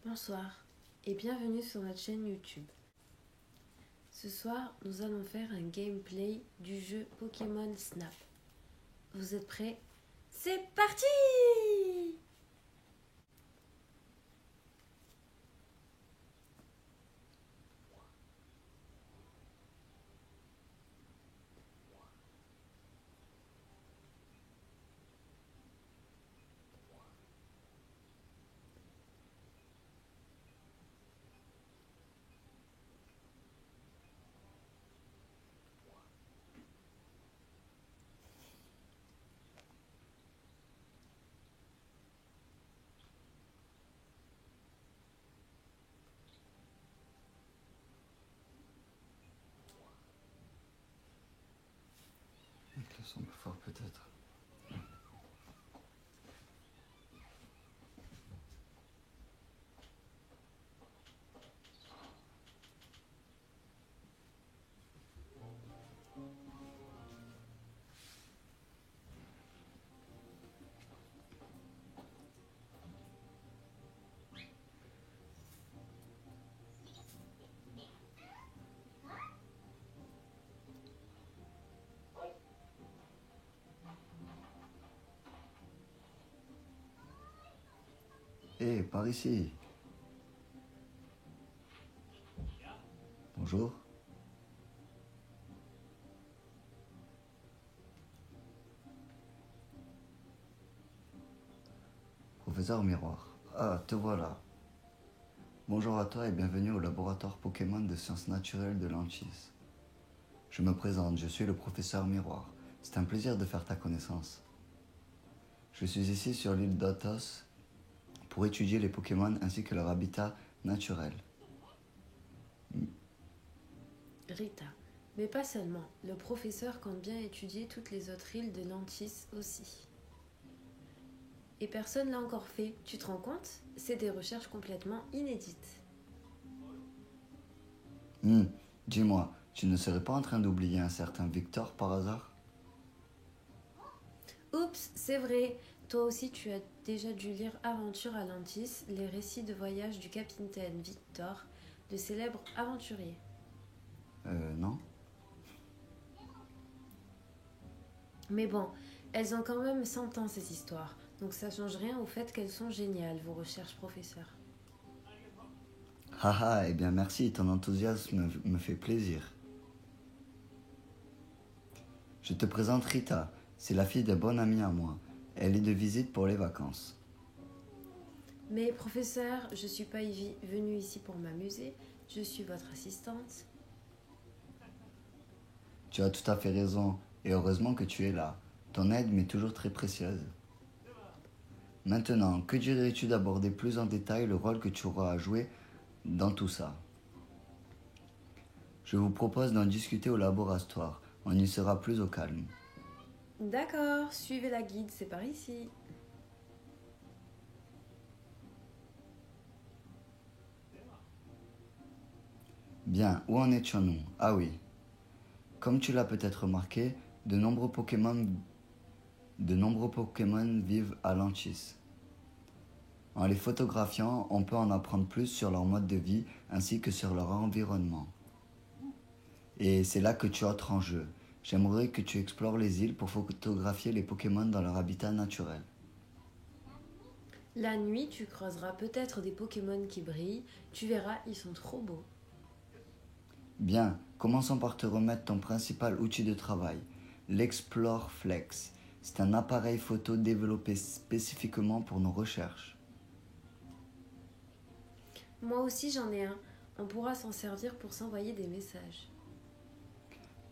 Bonsoir et bienvenue sur notre chaîne YouTube. Ce soir, nous allons faire un gameplay du jeu Pokémon Snap. Vous êtes prêts? C'est parti! Avec le son plus fort peut-être. Hé, par ici. Bonjour. Professeur Miroir. Ah, te voilà. Bonjour à toi et bienvenue au laboratoire Pokémon de sciences naturelles de Lantis. Je me présente, je suis le professeur Miroir. C'est un plaisir de faire ta connaissance. Je suis ici sur l'île d'Otos pour étudier les Pokémon ainsi que leur habitat naturel. Rita. Mais pas seulement, le professeur compte bien étudier toutes les autres îles de Nantis aussi. Et personne l'a encore fait, tu te rends compte? C'est des recherches complètement inédites. Dis-moi, tu ne serais pas en train d'oublier un certain Victor par hasard? Oups, c'est vrai. Toi aussi, tu as déjà dû lire Aventure Atlantis, les récits de voyage du capitaine Victor, le célèbre aventurier. Non. Mais bon, elles ont quand même 100 ans ces histoires, donc ça change rien au fait qu'elles sont géniales, vos recherches, professeur. Haha, eh bien merci, ton enthousiasme me fait plaisir. Je te présente Rita, c'est la fille d'un bon ami à moi. Elle est de visite pour les vacances. Mais professeur, je suis pas venue ici pour m'amuser, je suis votre assistante. Tu as tout à fait raison, et heureusement que tu es là. Ton aide m'est toujours très précieuse. Maintenant, que dirais-tu d'aborder plus en détail le rôle que tu auras à jouer dans tout ça? Je vous propose d'en discuter au laboratoire, on y sera plus au calme. D'accord, suivez la guide, c'est par ici. Bien, où en étions-nous? Ah oui. Comme tu l'as peut-être remarqué, de nombreux Pokémon vivent à Lantis. En les photographiant, on peut en apprendre plus sur leur mode de vie ainsi que sur leur environnement. Et c'est là que tu entres en jeu. J'aimerais que tu explores les îles pour photographier les Pokémon dans leur habitat naturel. La nuit, tu croiseras peut-être des Pokémon qui brillent, tu verras, ils sont trop beaux. Bien, commençons par te remettre ton principal outil de travail, l'Explore Flex. C'est un appareil photo développé spécifiquement pour nos recherches. Moi aussi j'en ai un, on pourra s'en servir pour s'envoyer des messages.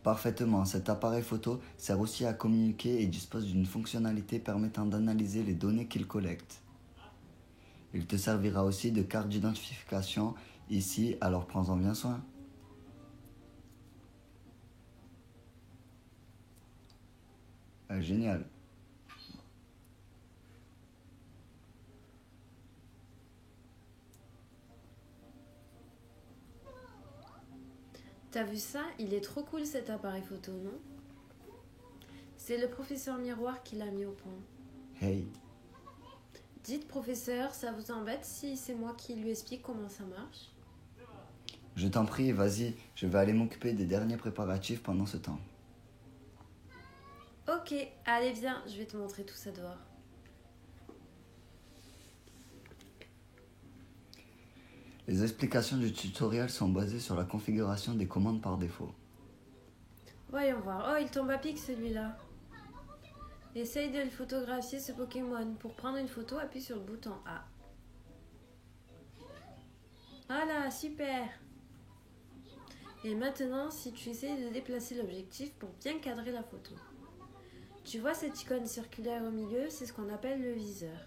Parfaitement, cet appareil photo sert aussi à communiquer et dispose d'une fonctionnalité permettant d'analyser les données qu'il collecte. Il te servira aussi de carte d'identification ici, alors prends-en bien soin. Génial. T'as vu ça? Il est trop cool cet appareil photo, non? C'est le professeur Miroir qui l'a mis au point. Hey, Dites professeur, ça vous embête si c'est moi qui lui explique comment ça marche? Je t'en prie, vas-y, je vais aller m'occuper des derniers préparatifs pendant ce temps. Ok, allez viens, je vais te montrer tout ça dehors. Les explications du tutoriel sont basées sur la configuration des commandes par défaut. Voyons voir. Oh, il tombe à pic celui-là. Essaye de le photographier ce Pokémon. Pour prendre une photo, appuie sur le bouton A. Voilà, super. Et maintenant, si tu essayes de déplacer l'objectif pour bien cadrer la photo. Tu vois cette icône circulaire au milieu, c'est ce qu'on appelle le viseur.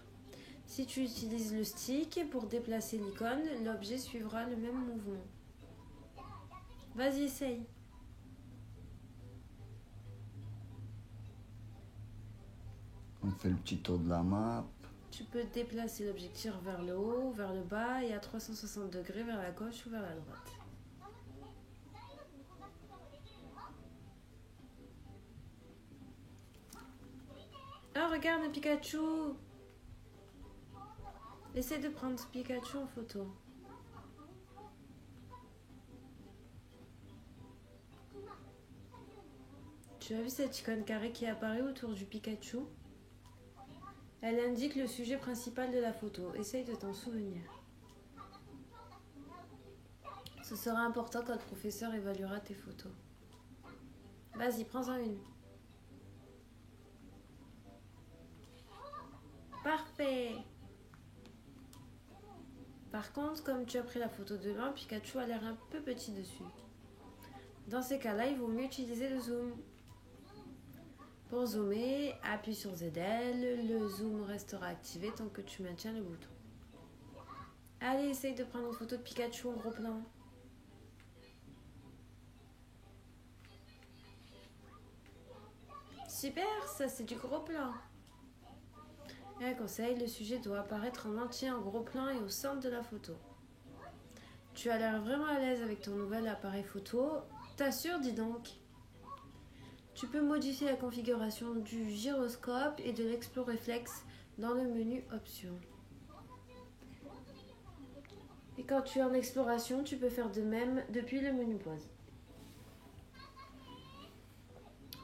Si tu utilises le stick pour déplacer l'icône, l'objet suivra le même mouvement. Vas-y, essaye. On fait le petit tour de la map. Tu peux déplacer l'objectif vers le haut, vers le bas et à 360 degrés vers la gauche ou vers la droite. Oh, regarde un Pikachu! Essaie de prendre ce Pikachu en photo. Tu as vu cette icône carrée qui apparaît autour du Pikachu? Elle indique le sujet principal de la photo. Essaye de t'en souvenir. Ce sera important quand le professeur évaluera tes photos. Vas-y, prends-en une. Parfait! Par contre, comme tu as pris la photo de loin, Pikachu a l'air un peu petit dessus. Dans ces cas-là, il vaut mieux utiliser le zoom. Pour zoomer, appuie sur ZL, le zoom restera activé tant que tu maintiens le bouton. Allez, essaye de prendre une photo de Pikachu en gros plan. Super, ça c'est du gros plan. Et un conseil, le sujet doit apparaître en entier en gros plan et au centre de la photo. Tu as l'air vraiment à l'aise avec ton nouvel appareil photo. T'assures, dis donc. Tu peux modifier la configuration du gyroscope et de l'explo-réflexe dans le menu Options. Et quand tu es en exploration, tu peux faire de même depuis le menu Pause.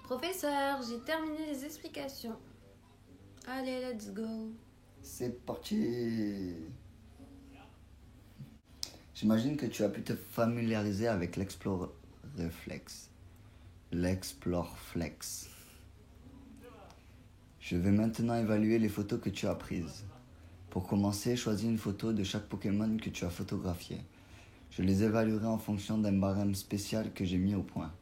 Professeur, j'ai terminé les explications. Allez, let's go. C'est parti. J'imagine que tu as pu te familiariser avec l'Explore Reflex. L'Explore Flex. Je vais maintenant évaluer les photos que tu as prises. Pour commencer, choisis une photo de chaque Pokémon que tu as photographié. Je les évaluerai en fonction d'un barème spécial que j'ai mis au point.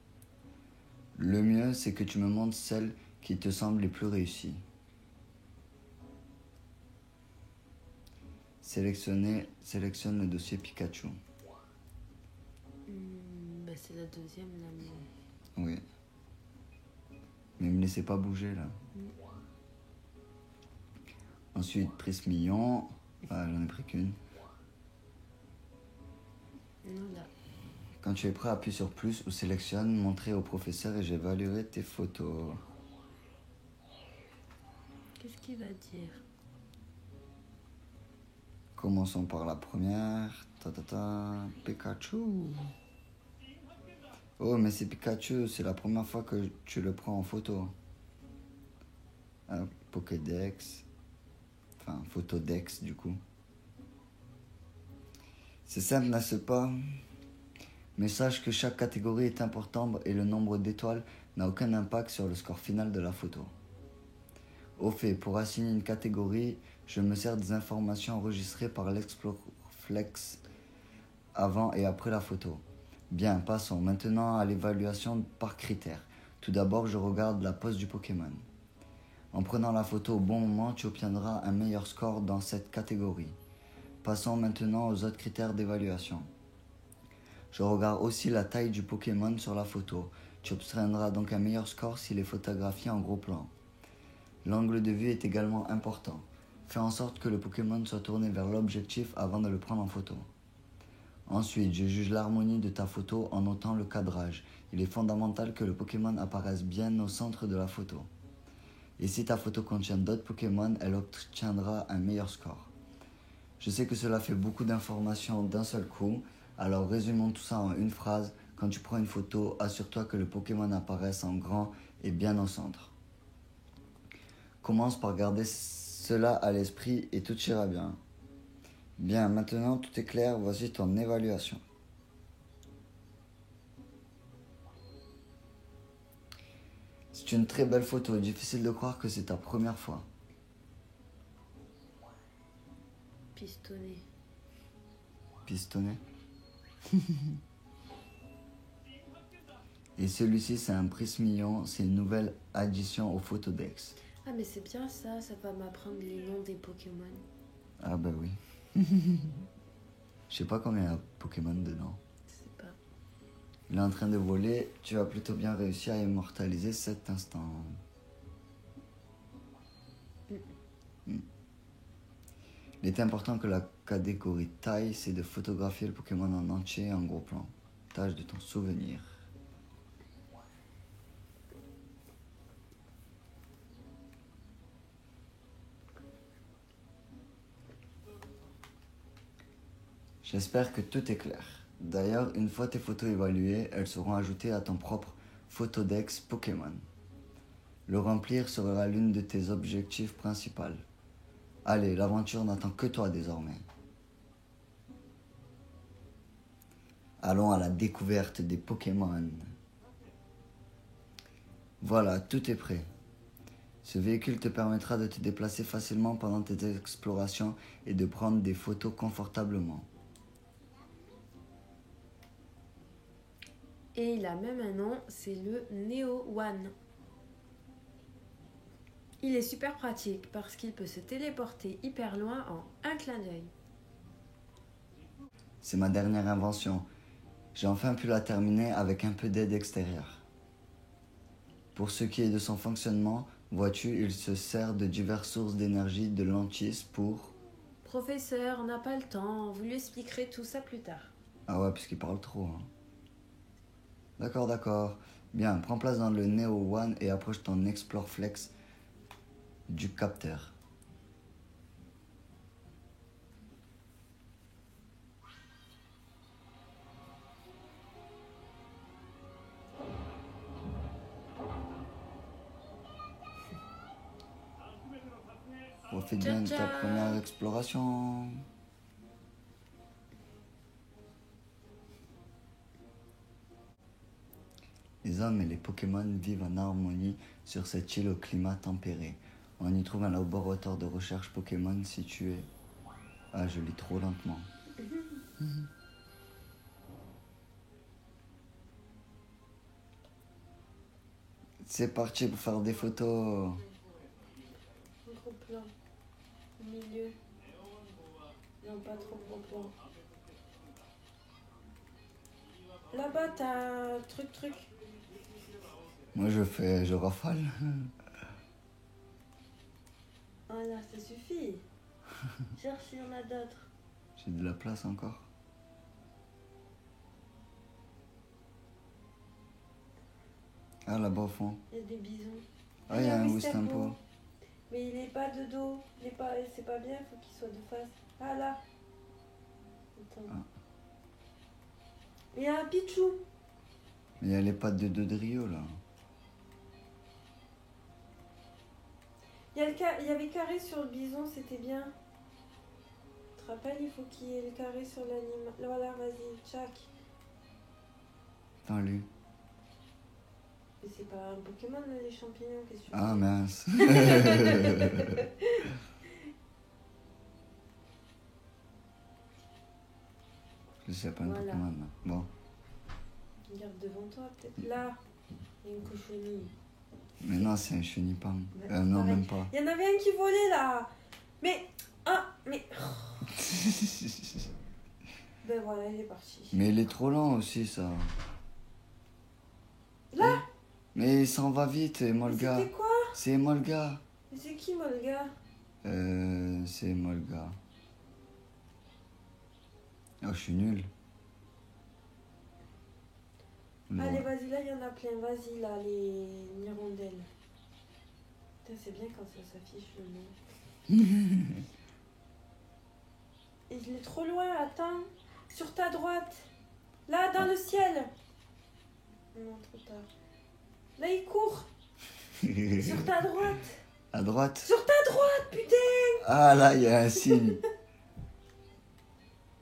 Le mieux, c'est que tu me montres celles qui te semblent les plus réussies. Sélectionne le dossier Pikachu. C'est la deuxième là. Oui. Mais me laissez pas bouger là. Ensuite, Prismillon. Ah, j'en ai pris qu'une. Non, là. Quand tu es prêt, appuie sur plus ou sélectionne, montrer au professeur et j'évaluerai tes photos. Qu'est-ce qu'il va dire? Commençons par la première. Pikachu. Oh, mais c'est Pikachu, c'est la première fois que tu le prends en photo. Pokédex. Enfin, Photodex du coup. C'est simple, n'est-ce pas? Mais sache que chaque catégorie est importante et le nombre d'étoiles n'a aucun impact sur le score final de la photo. Au fait, pour assigner une catégorie, je me sers des informations enregistrées par l'Exploreflex avant et après la photo. Bien, passons maintenant à l'évaluation par critères. Tout d'abord, je regarde la pose du Pokémon. En prenant la photo au bon moment, tu obtiendras un meilleur score dans cette catégorie. Passons maintenant aux autres critères d'évaluation. Je regarde aussi la taille du Pokémon sur la photo. Tu obtiendras donc un meilleur score s'il est photographié en gros plan. L'angle de vue est également important. Fais en sorte que le Pokémon soit tourné vers l'objectif avant de le prendre en photo. Ensuite, je juge l'harmonie de ta photo en notant le cadrage. Il est fondamental que le Pokémon apparaisse bien au centre de la photo. Et si ta photo contient d'autres Pokémon, elle obtiendra un meilleur score. Je sais que cela fait beaucoup d'informations d'un seul coup, alors résumons tout ça en une phrase. Quand tu prends une photo, assure-toi que le Pokémon apparaisse en grand et bien au centre. Commence par garder cela à l'esprit et tout ira bien. Bien, maintenant tout est clair, voici ton évaluation. C'est une très belle photo, difficile de croire que c'est ta première fois. Pistonné. Pistonné. Et celui-ci, c'est un Prismillon, c'est une nouvelle addition au Photodex. Ah, mais c'est bien ça, ça va m'apprendre les noms des Pokémon. Ah bah oui. Je sais pas combien il y a de Pokémon dedans. Je sais pas. Il est en train de voler, tu as plutôt bien réussi à immortaliser cet instant. Mm. Il est important que la catégorie taille, c'est de photographier le Pokémon en entier en gros plan. Tâche de t'en souvenir. J'espère que tout est clair. D'ailleurs, une fois tes photos évaluées, elles seront ajoutées à ton propre Photodex Pokémon. Le remplir sera l'une de tes objectifs principaux. Allez, l'aventure n'attend que toi désormais. Allons à la découverte des Pokémon. Voilà, tout est prêt. Ce véhicule te permettra de te déplacer facilement pendant tes explorations et de prendre des photos confortablement. Et il a même un nom, c'est le Neo One. Il est super pratique parce qu'il peut se téléporter hyper loin en un clin d'œil. C'est ma dernière invention. J'ai enfin pu la terminer avec un peu d'aide extérieure. Pour ce qui est de son fonctionnement, vois-tu, il se sert de diverses sources d'énergie de lentilles pour... Professeur, on n'a pas le temps, vous lui expliquerez tout ça plus tard. Ah ouais, parce qu'il parle trop. Hein. D'accord, d'accord. Bien, prends place dans le Neo One et approche ton Explore Flex du capteur. Profite bien de ta première exploration. Les hommes et les Pokémon vivent en harmonie sur cette île au climat tempéré. On y trouve un laboratoire de recherche Pokémon situé... Ah, je lis trop lentement. C'est parti pour faire des photos. Gros plan. Au milieu. Non, pas trop gros plan. Là-bas, t'as truc. Moi, je rafale. Voilà, ça suffit. Cherche s'il y en a d'autres. J'ai de la place encore. Ah, là-bas au fond. Il y a des bisons. Ah, il y a un Wistempo. Mais il est pas de dos. C'est pas bien, il faut qu'il soit de face. Ah là. Attends. Ah. Il y a un Pichou. Mais il y a les pattes de Dodrio, là. Il y avait carré sur le bison, c'était bien. Tu te rappelles, il faut qu'il y ait le carré sur l'animal. Voilà, vas-y, tchac. Dans lui. Mais c'est pas un Pokémon, là, les champignons, qu'est-ce que tu Ah, fais? mince. Je sais pas un Voilà. Pokémon, là. Bon. Regarde devant toi, peut-être. Là, il y a une cochonnerie. Mais non, c'est un chenipan. Bah, Non, pareil. même pas. Il y en avait un qui volait, là. Mais... Ah, mais... Ben voilà, il est parti. Mais il est trop lent aussi, ça. Là. Mais il s'en va vite, Mais Molga. c'était quoi? C'est Molga. Mais c'est qui, moi, le gars? C'est Molga. Oh, je suis nul. Allez, vas-y, là, il y en a plein. Vas-y, là, les hirondelles. Putain, c'est bien quand ça s'affiche le nom. Il est trop loin, attends. Sur ta droite. Là, dans le ciel. Non, trop tard. Là, il court. Sur ta droite. À droite. Sur ta droite, putain. Ah là, il y a un signe.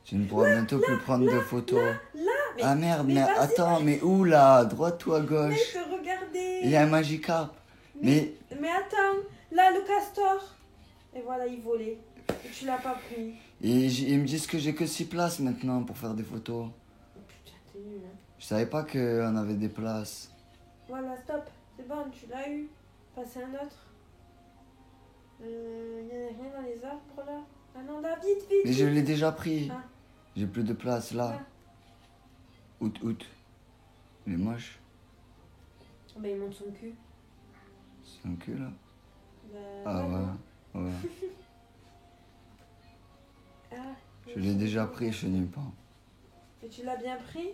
Tu ne pourras bientôt plus prendre de photos. Là, mais, Ah merde, mais vas-y, attends, mais où là? À droite ou à mais gauche? je peux regarder. Il y a un Magikarp. Mais Mais attends, là, le castor. Et voilà, il volait. Et tu l'as pas pris. ils me disent que j'ai que 6 places maintenant pour faire des photos. Putain, t'es nul, hein. Je savais pas qu'on avait des places. Voilà, stop. C'est bon, tu l'as eu. Passez un autre. Il n'y a rien dans les arbres là. Ah non, là, vite, vite. Mais je vite. l'ai déjà pris. Ah. J'ai plus de place là. Là. Out. Il est moche. Bah, il monte son cul. C'est un cul là. Bah, Ah non. ouais. Ah, Je l'ai déjà pris, je n'ai pas. Et tu l'as bien pris?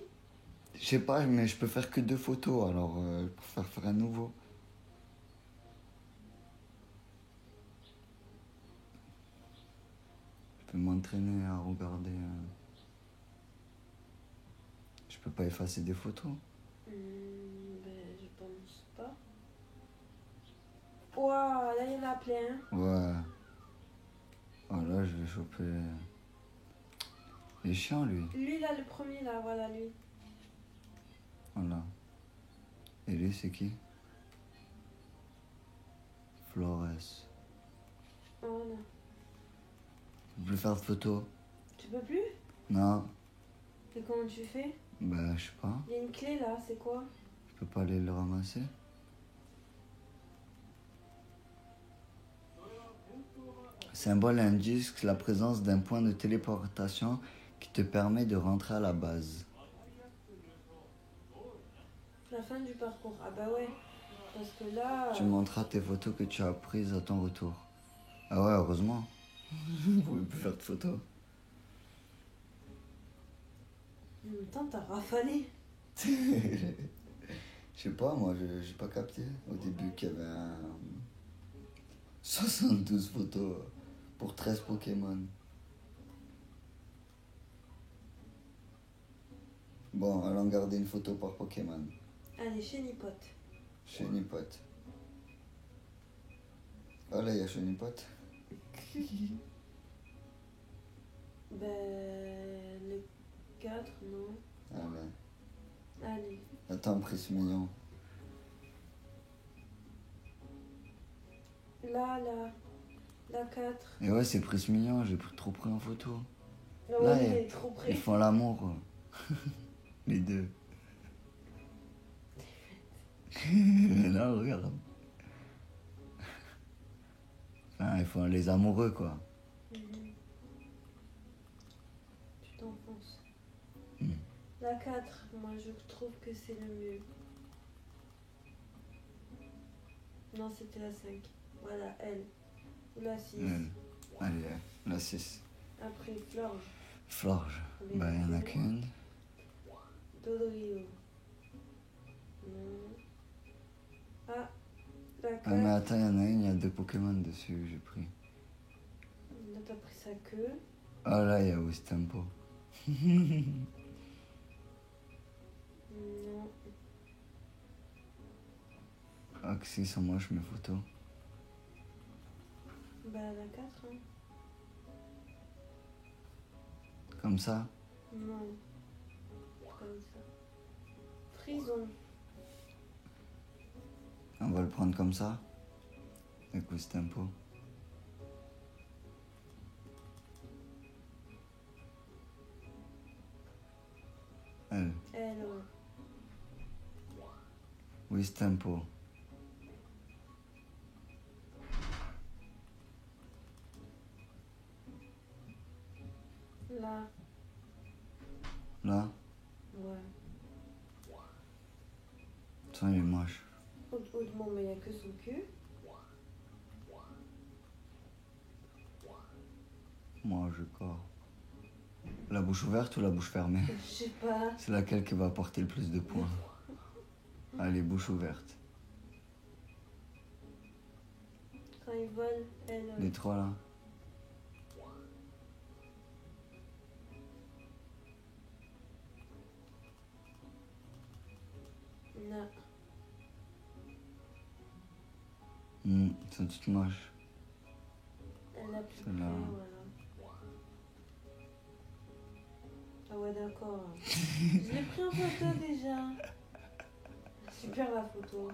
Je sais pas, mais je peux faire que 2 photos, alors je préfère faire un nouveau. Je peux m'entraîner à regarder. Je peux pas effacer des photos. Ben, je pense pas. Ouah, là, il y en a plein. Ouais. Oh là, je vais choper. Il est chiant lui. Lui, là, le premier, là, voilà, lui. Voilà. Et lui, c'est qui? Flores. Voilà. Je peux plus faire de photos. Tu peux plus? Non. Et comment tu fais? Bah, je sais pas. Il y a une clé, là, c'est quoi? Je peux pas aller le ramasser. Symbole indique la présence d'un point de téléportation qui te permet de rentrer à la base. La fin du parcours. Ah bah ouais. Parce que là... Tu montreras tes photos que tu as prises à ton retour. Ah ouais, heureusement. Vous pouvez plus faire de photos. En même temps, t'as rafalé. Je sais pas, moi, j'ai pas capté au début qu'il y avait 72 photos pour 13 Pokémon. Bon, allons garder une photo par Pokémon. Allez, chez Nipote. Chez Nipote. Ah là, il y a chez Nipote. Ben... Le 4, non. Allez. Allez. Attends, Pris Mignon. Là, la 4. Et ouais, c'est Pris Mignon, j'ai trop pris en photo. Non, Là, ouais, il- il est trop près. Ils font l'amour. Les deux. Là, regarde. Enfin, ils font les amoureux, quoi. Mhm. Tu t'enfonces. Mm. La 4, moi je trouve que c'est le mieux. Non, c'était la 5. Voilà, elle. Ou la 6. Allez, la 6. Après, Florge. Florge. Bah, il n'y en a qu'une. Dodorio. Non. Ah, la 4. Ah, mais attends, il y en a une, il y a 2 Pokémon dessus que j'ai pris. Là, t'as pris sa queue. Ah là, il y a Wistempo. Non. Ah, que c'est sont moches mes photos. Bah, la 4, hein. Comme ça. Non. Comme ça. Frison. On va le prendre comme ça. Avec Wistempo. Elle. Elle, Wistempo. là. Là. Ouais. Ça, il est moche. Bon, mais il n'y a que son cul. Moi, je corps. La bouche ouverte ou la bouche fermée? Je sais pas. C'est laquelle qui va apporter le plus de points. Allez, bouche ouverte. ils volent. Les trois là. Non. Ils sont toutes moches. Elle a plus Celle-là. voilà. Ah ouais, d'accord. Je l'ai pris en photo déjà. Super la photo.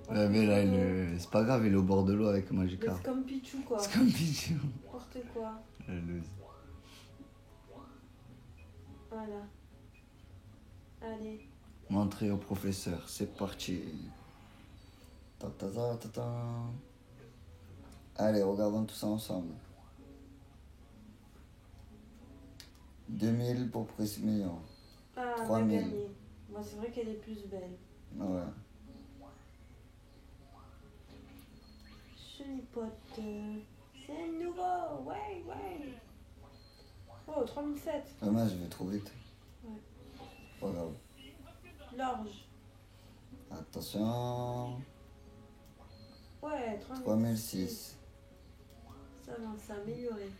Ouais, mais là, c'est pas grave, il est au bord de l'eau avec Mais Magikarp. c'est comme Pichou quoi. C'est comme Pichou. N'importe quoi. La loose. Voilà. Allez. Montrer au professeur, c'est parti. Ta ta ta ta ta. Allez, regardons tout ça ensemble. 2000 pour Prismillon. Ah, on a 3000. gagné. Moi, c'est vrai qu'elle est plus belle. Ouais. Chenipote. C'est nouveau. Ouais, ouais. Oh, 3007. Ah, mais je vais trop vite. Ouais. Pas grave. Large. Attention. Ouais, 3006. Ça va, c'est amélioré.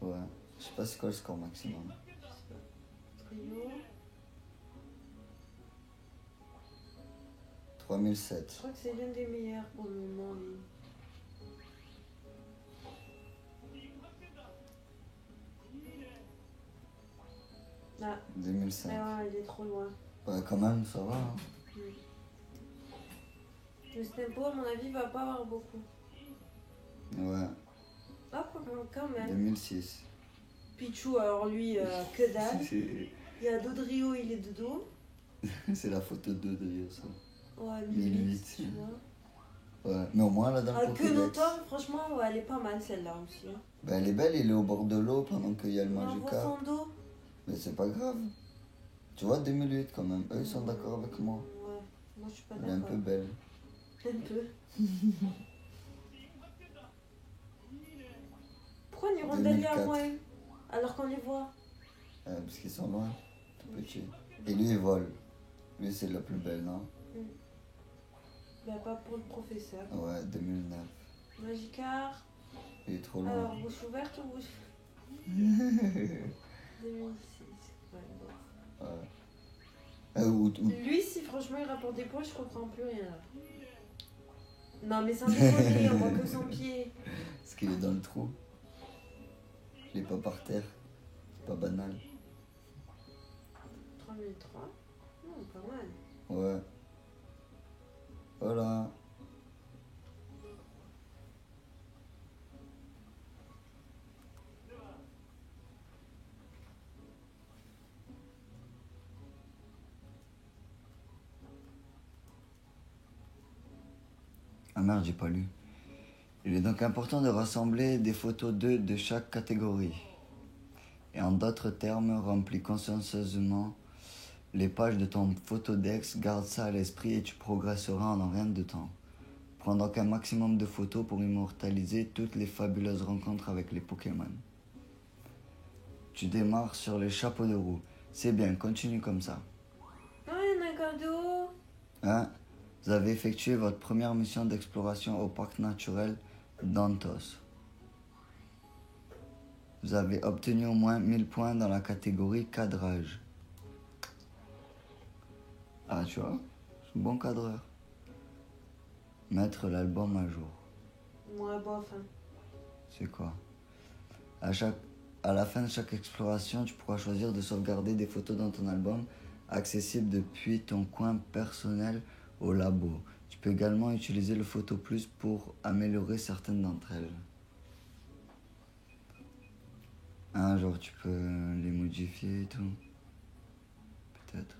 Ouais. Je sais pas c'est quoi le score maximum. Je sais pas. Trio. 3007. Je crois que c'est l'une des meilleures pour le moment. lui. Ah, 2005. mais ouais, il est trop loin. Ouais, quand même, ça va. Hein. Le tempo, à mon avis, va pas avoir beaucoup. Ouais. Ah, quand même. 2006. Pichou, alors lui, que dalle. C'est Il y a Dodrio, il est de dos. c'est la photo de Dodrio, ça. Ouais, 1008, 1008, tu vois. Ouais. Mais au moins, là, dans le Ah, Pokédex. Quenotor, franchement, ouais, elle est pas mal celle-là aussi. Hein. Ben, elle est belle, il est au bord de l'eau pendant qu'il y a le On voit Magikarp. son dos. Mais c'est pas grave. Tu vois, 2008 quand même. Eux, ils sont d'accord avec moi. Ouais, moi je suis pas Elle est un d'accord. peu belle. Un peu. Pourquoi on y 2004. moins alors qu'on les voit? Parce qu'ils sont loin, tout petits. Et lui, il vole. Lui, c'est la plus belle, non? Bah, pas pour le professeur. Ouais, 2009. Magikarp. Il est trop loin. Alors, bouche ouverte ou bouche 2006. Ouais, bon. Ouais. Ou- Lui, si franchement il rapporte des points, je comprends plus rien là. Non, mais sans déconner, on voit que son pied. Parce qu'il est dans le trou. Il est pas par terre. C'est pas banal. 3003. Non, pas mal. Ouais. Voilà. Ah merde, j'ai pas lu. Il est donc important de rassembler des photos de chaque catégorie. Et en d'autres termes, remplis consciencieusement les pages de ton photodex, garde ça à l'esprit et tu progresseras en rien de temps. Prends donc un maximum de photos pour immortaliser toutes les fabuleuses rencontres avec les Pokémon. Tu démarres sur les chapeaux de roue. C'est bien, continue comme ça. Oh, il y en a un cadeau. Hein? Vous avez effectué votre première mission d'exploration au parc naturel d'Antos. Vous avez obtenu au moins 1000 points dans la catégorie cadrage. Ah, tu vois, c'est un bon cadreur. Mettre l'album à jour. Ouais, bof. Hein. C'est quoi? À la fin de chaque exploration, tu pourras choisir de sauvegarder des photos dans ton album, accessible depuis ton coin personnel au labo. Tu peux également utiliser le Photo Plus pour améliorer certaines d'entre elles. Ah, genre tu peux les modifier et tout. Peut-être.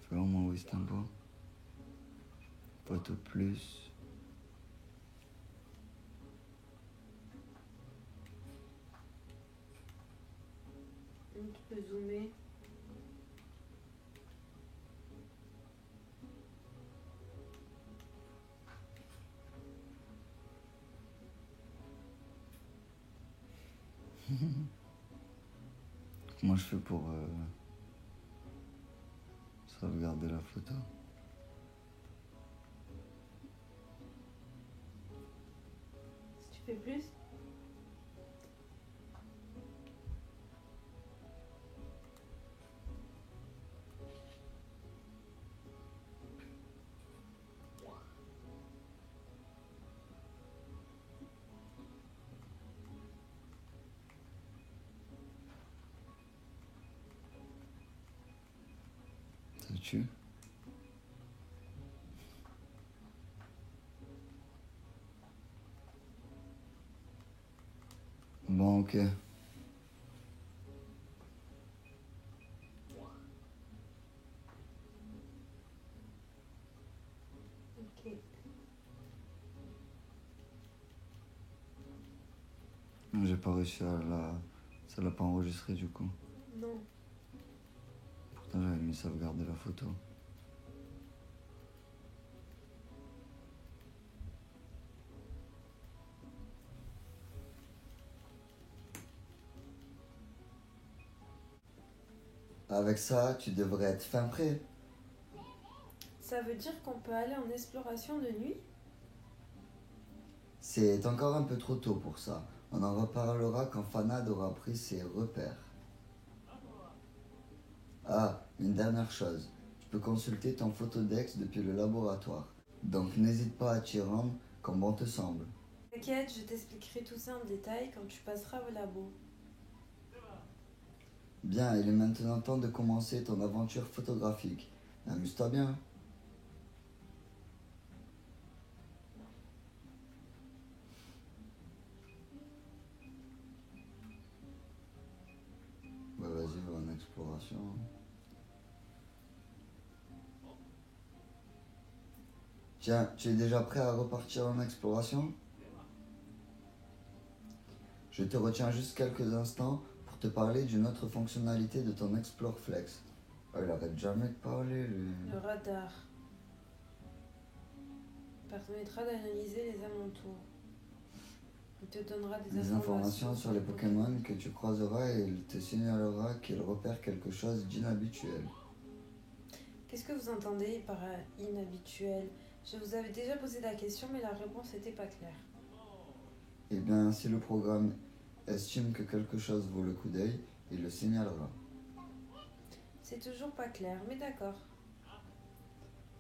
Fais au moins oui, c'est un beau. Photo Plus. Tu peux zoomer. Comment je fais pour sauvegarder la photo? fais plus? Ça tue. Bon, ok. Ok. J'ai pas réussi à la... Ça l'a pas enregistré du coup. Non. Pourtant j'avais mis sauvegarder la photo. Avec ça, tu devrais être fin prêt. Ça veut dire qu'on peut aller en exploration de nuit? C'est encore un peu trop tôt pour ça. On en reparlera quand Fanad aura pris ses repères. Ah, une dernière chose. Tu peux consulter ton photodex depuis le laboratoire. Donc n'hésite pas à t'y rendre comme bon te semble. T'inquiète, je t'expliquerai tout ça en détail quand tu passeras au labo. Bien, il est maintenant temps de commencer ton aventure photographique. Amuse-toi bien. Bah vas-y, va en exploration. Tiens, tu es déjà prêt à repartir en exploration? Je te retiens juste quelques instants pour te parler d'une autre fonctionnalité de ton Explore Flex. Oh, il arrête jamais de parler, lui. Le radar permettra d'analyser les alentours. Il te donnera Des informations sur les Pokémon que tu croiseras et il te signalera qu'il repère quelque chose d'inhabituel. Qu'est-ce que vous entendez par inhabituel? Je vous avais déjà posé la question, mais la réponse n'était pas claire. Eh bien, si le programme estime que quelque chose vaut le coup d'œil, il le signalera. C'est toujours pas clair, mais d'accord.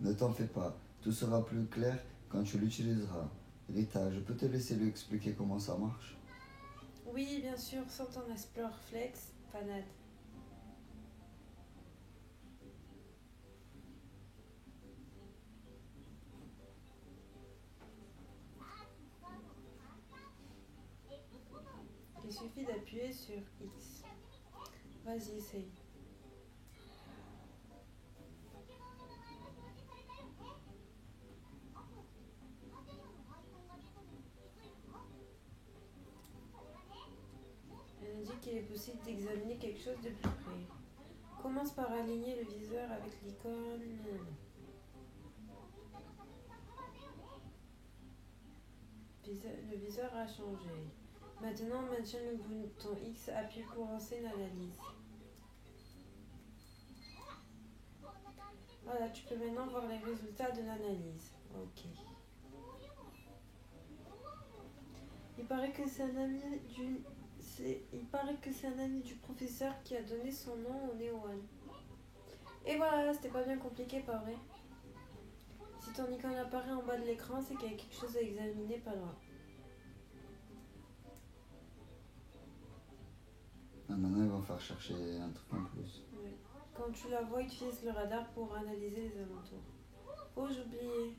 Ne t'en fais pas, tout sera plus clair quand tu l'utiliseras. Rita, je peux te laisser lui expliquer comment ça marche? Oui, bien sûr, sans ton Explore Flex, Fanad. Il suffit d'appuyer sur X. Vas-y, essaye. Elle indique qu'il est possible d'examiner quelque chose de plus près. Commence par aligner le viseur avec l'icône. Le viseur a changé. Maintenant, maintiens le bouton X, appuie pour lancer une analyse. Voilà, tu peux maintenant voir les résultats de l'analyse. Ok. Il paraît que c'est un ami du professeur qui a donné son nom au Néo-One. Et voilà, c'était pas bien compliqué, pas vrai? Si ton icône apparaît en bas de l'écran, c'est qu'il y a quelque chose à examiner pas loin. Ah, maintenant, il va faire chercher un truc en plus. Ouais. Quand tu la vois, utilise le radar pour analyser les alentours. Oh, j'oubliais.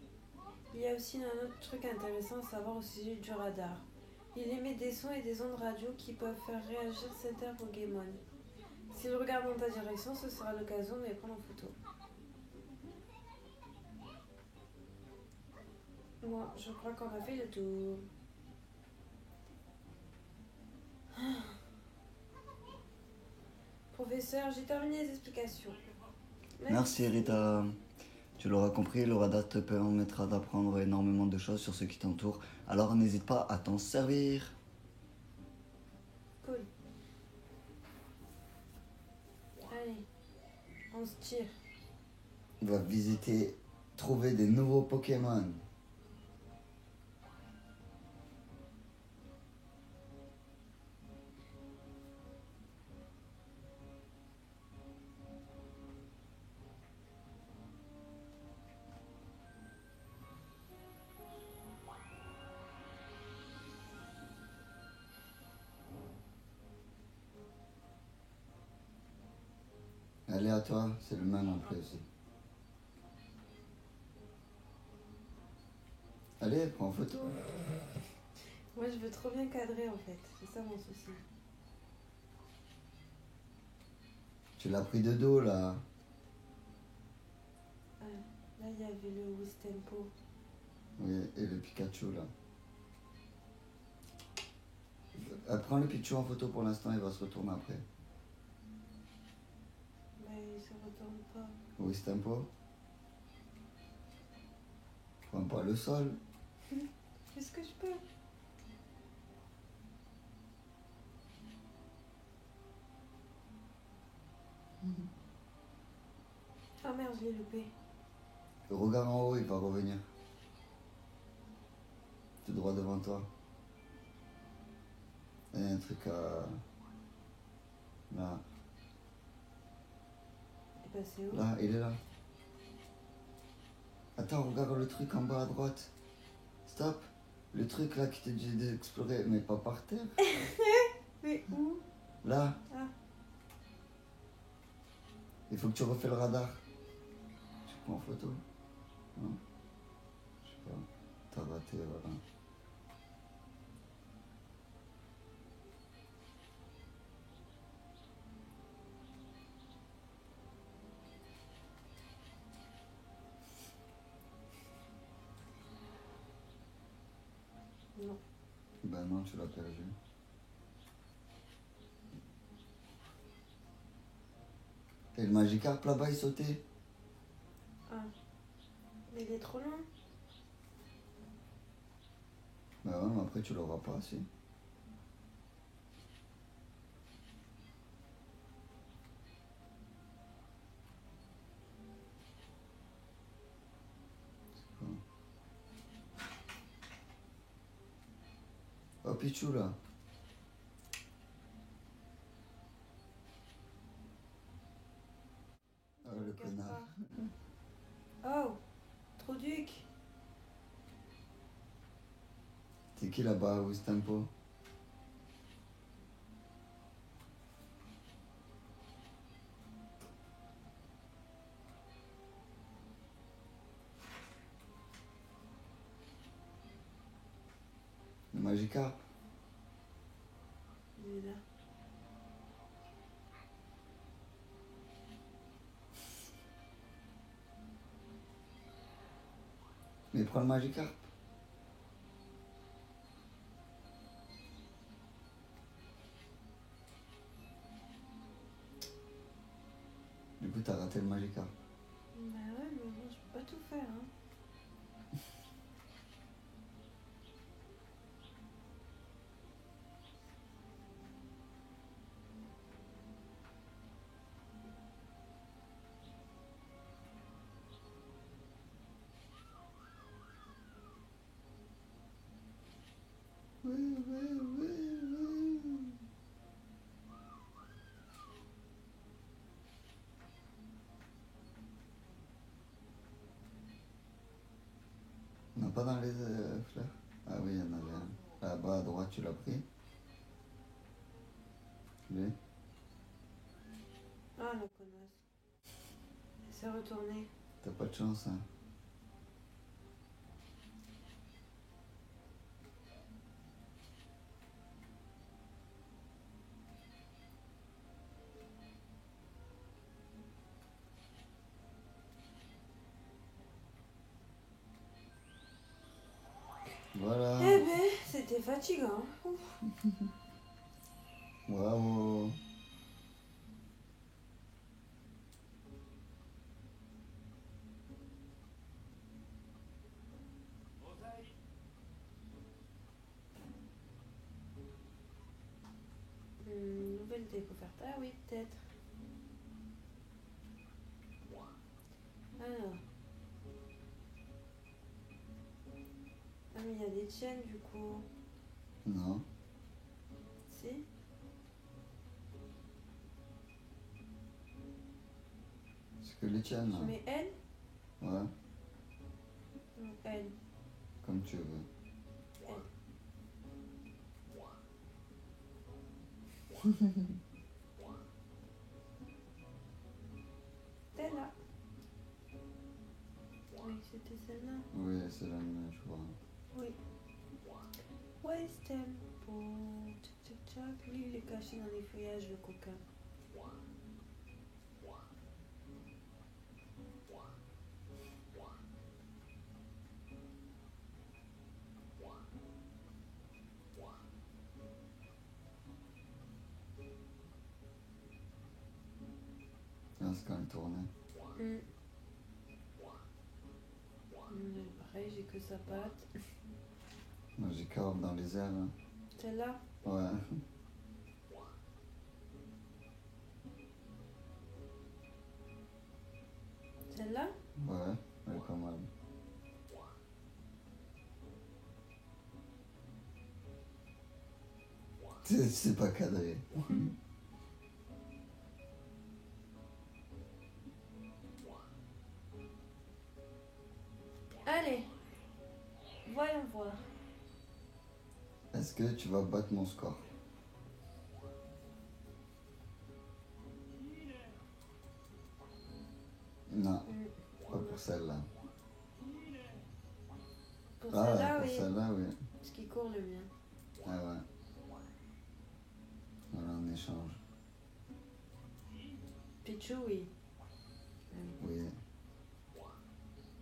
Il y a aussi un autre truc intéressant à savoir au sujet du radar. Il émet des sons et des ondes radio qui peuvent faire réagir certains Pokémon. S'il regarde dans ta direction, ce sera l'occasion de les prendre en photo. Bon, je crois qu'on a fait le tour. Professeur, j'ai terminé les explications. Merci Rita. Tu l'auras compris, le radar te permettra d'apprendre énormément de choses sur ce qui t'entoure. Alors n'hésite pas à t'en servir. Cool. Allez, on se tire. On va visiter, trouver des nouveaux Pokémon. à toi, c'est le même en plus. Allez, prends en photo. Moi, je veux trop bien cadrer en fait. C'est ça mon souci. Tu l'as pris de dos là. Ah, là, il y avait le Wistempo. Oui, et le Pikachu là. Prends le Pichu en photo pour l'instant, il va se retourner après. Mais il se retourne pas. Oui, c'est un peu. Prends pas le sol. Est-ce que je peux? Ah merde, je l'ai loupé. Regarde en haut, il va revenir. Tout droit devant toi. Il y a un truc à... Là. Il est passé où? Là, il est là. Attends, regarde le truc en bas à droite. Stop. Le truc là qui te dit d'explorer, mais pas par terre. Mais où? Là. Ah. Il faut que tu refais le radar. Tu prends en photo. Non? Je sais pas. T'as raté, voilà. Non. Ben non, tu l'as perdu. Et le Magikarp là-bas, il sautait. Ah. Mais il est trop loin. Ben ouais, mais après tu l'auras pas, si. Oh, Pichou là. Oh, le connard. Oh, trop duc. C'est qui là-bas, Wistempo? Le Magikarp. Il est là. Mais prends le Magikarp. Du coup, t'as raté le Magikarp. Bah ouais, mais bon, je peux pas tout faire, hein. Oui. Non, pas dans les fleurs. Ah oui, il y en avait un. Là-bas à droite, tu l'as pris. Lui. Ah, la connasse. Elle s'est retournée. T'as pas de chance, hein. Voilà. Eh ben, c'était fatigant. Ouf. Bravo. Nouvelle découverte. Ah oui, peut-être. Alors. Ah, mais il y a des chaînes du coup. Non. Si. C'est que les tiennes, Je là. mets L Ouais, ou L. comme tu veux. L. c'était celle-là. Oui, c'est la mienne, je crois. Oui. West Tempo. Tchac, tchac, tchac. Lui, il est caché dans les feuillages, le coquin. Ah, c'est quand il tournait. Pareil, j'ai que sa patte. Moi, j'ai Corbe dans les airs. Hein. Celle-là? Ouais. Celle-là? Ouais, elle est pas mal. C'est pas cadré. Allez, voyons voir. Est-ce que tu vas battre mon score? Non, pas pour celle-là. Pour Ah, celle-là, pour oui. celle-là, oui. Parce qu'il court le mien. Ah ouais. Voilà, on échange. Pichou, oui. Oui.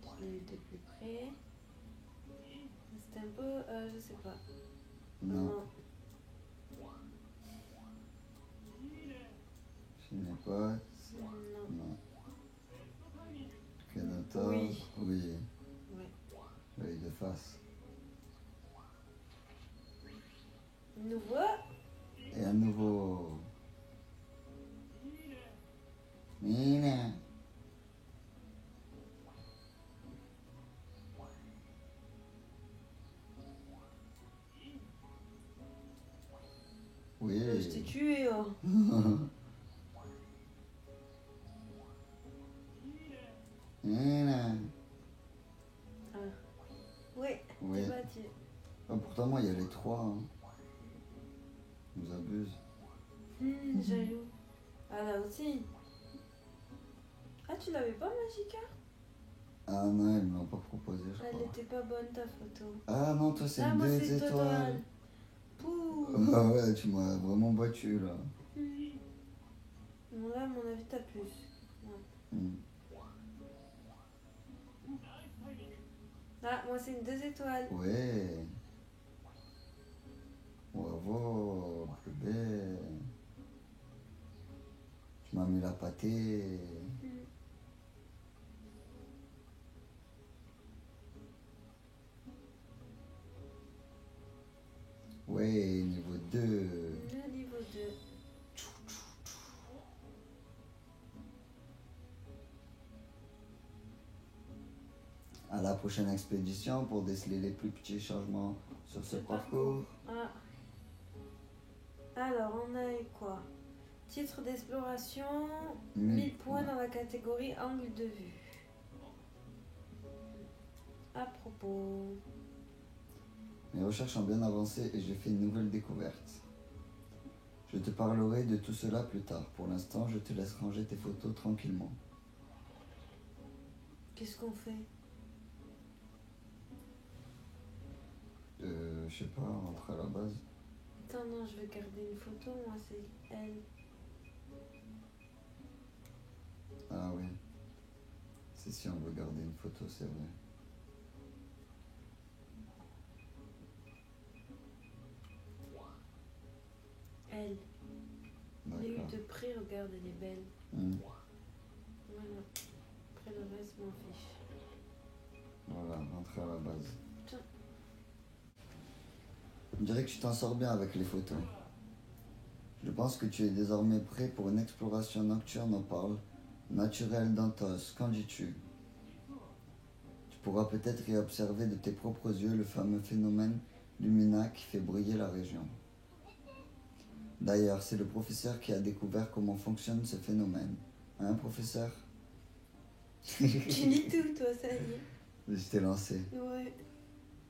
Je l'ai eu de plus près. C'est un peu, je sais pas. Non. Je n'ai pas. Non. Non. Kenator. Oui. Oui. Ouais. L'œil de face. Nouveau. Et à nouveau. Nina. Oui. Je t'ai tué, oh. Nina. Ah. Oui, Oui. t'es battu. Ah, pourtant, moi, il y a les trois. Hein. Ils nous abusent. Jaloux. Ah, là aussi. Ah, tu l'avais pas, Magica? Ah non, ils me l'ont pas proposé, je Elle crois. était pas bonne, ta photo. Ah non, toi, c'est Ah, moi, deux c'est étoiles. Totoal. Pouh. Ah ouais, tu m'as vraiment battu, là. Bon, là, à mon avis, t'as plus. Ouais. Hmm. Ah, moi, c'est une 2 étoiles. Ouais. Bravo, bébé. Tu m'as mis la pâtée. Ouais, niveau 2. Le niveau 2. À la prochaine expédition pour déceler les plus petits changements sur ce parcours. Ah. Alors, on a eu quoi? Titre d'exploration, 1000 points dans la catégorie angle de vue. À propos. Mes recherches ont bien avancé et j'ai fait une nouvelle découverte. Je te parlerai de tout cela plus tard. Pour l'instant, je te laisse ranger tes photos tranquillement. Qu'est-ce qu'on fait? Je sais pas, rentre à la base. Attends, non, je vais garder une photo. Moi, c'est elle. Ah oui. C'est si on veut garder une photo, c'est vrai. Elle. Je l'ai eu D'accord. de près, regarde, elle est belle. Voilà. Après le reste, je m'en fiche. Voilà, rentre à la base. Tiens. On dirait que tu t'en sors bien avec les photos. Je pense que tu es désormais prêt pour une exploration nocturne, on parle. Naturelle d'Antos, qu'en dis-tu? Tu pourras peut-être y observer de tes propres yeux le fameux phénomène Lumina qui fait briller la région. D'ailleurs, c'est le professeur qui a découvert comment fonctionne ce phénomène. Hein, professeur? Tu lis tout, toi, ça y est. Je t'ai lancé. Ouais.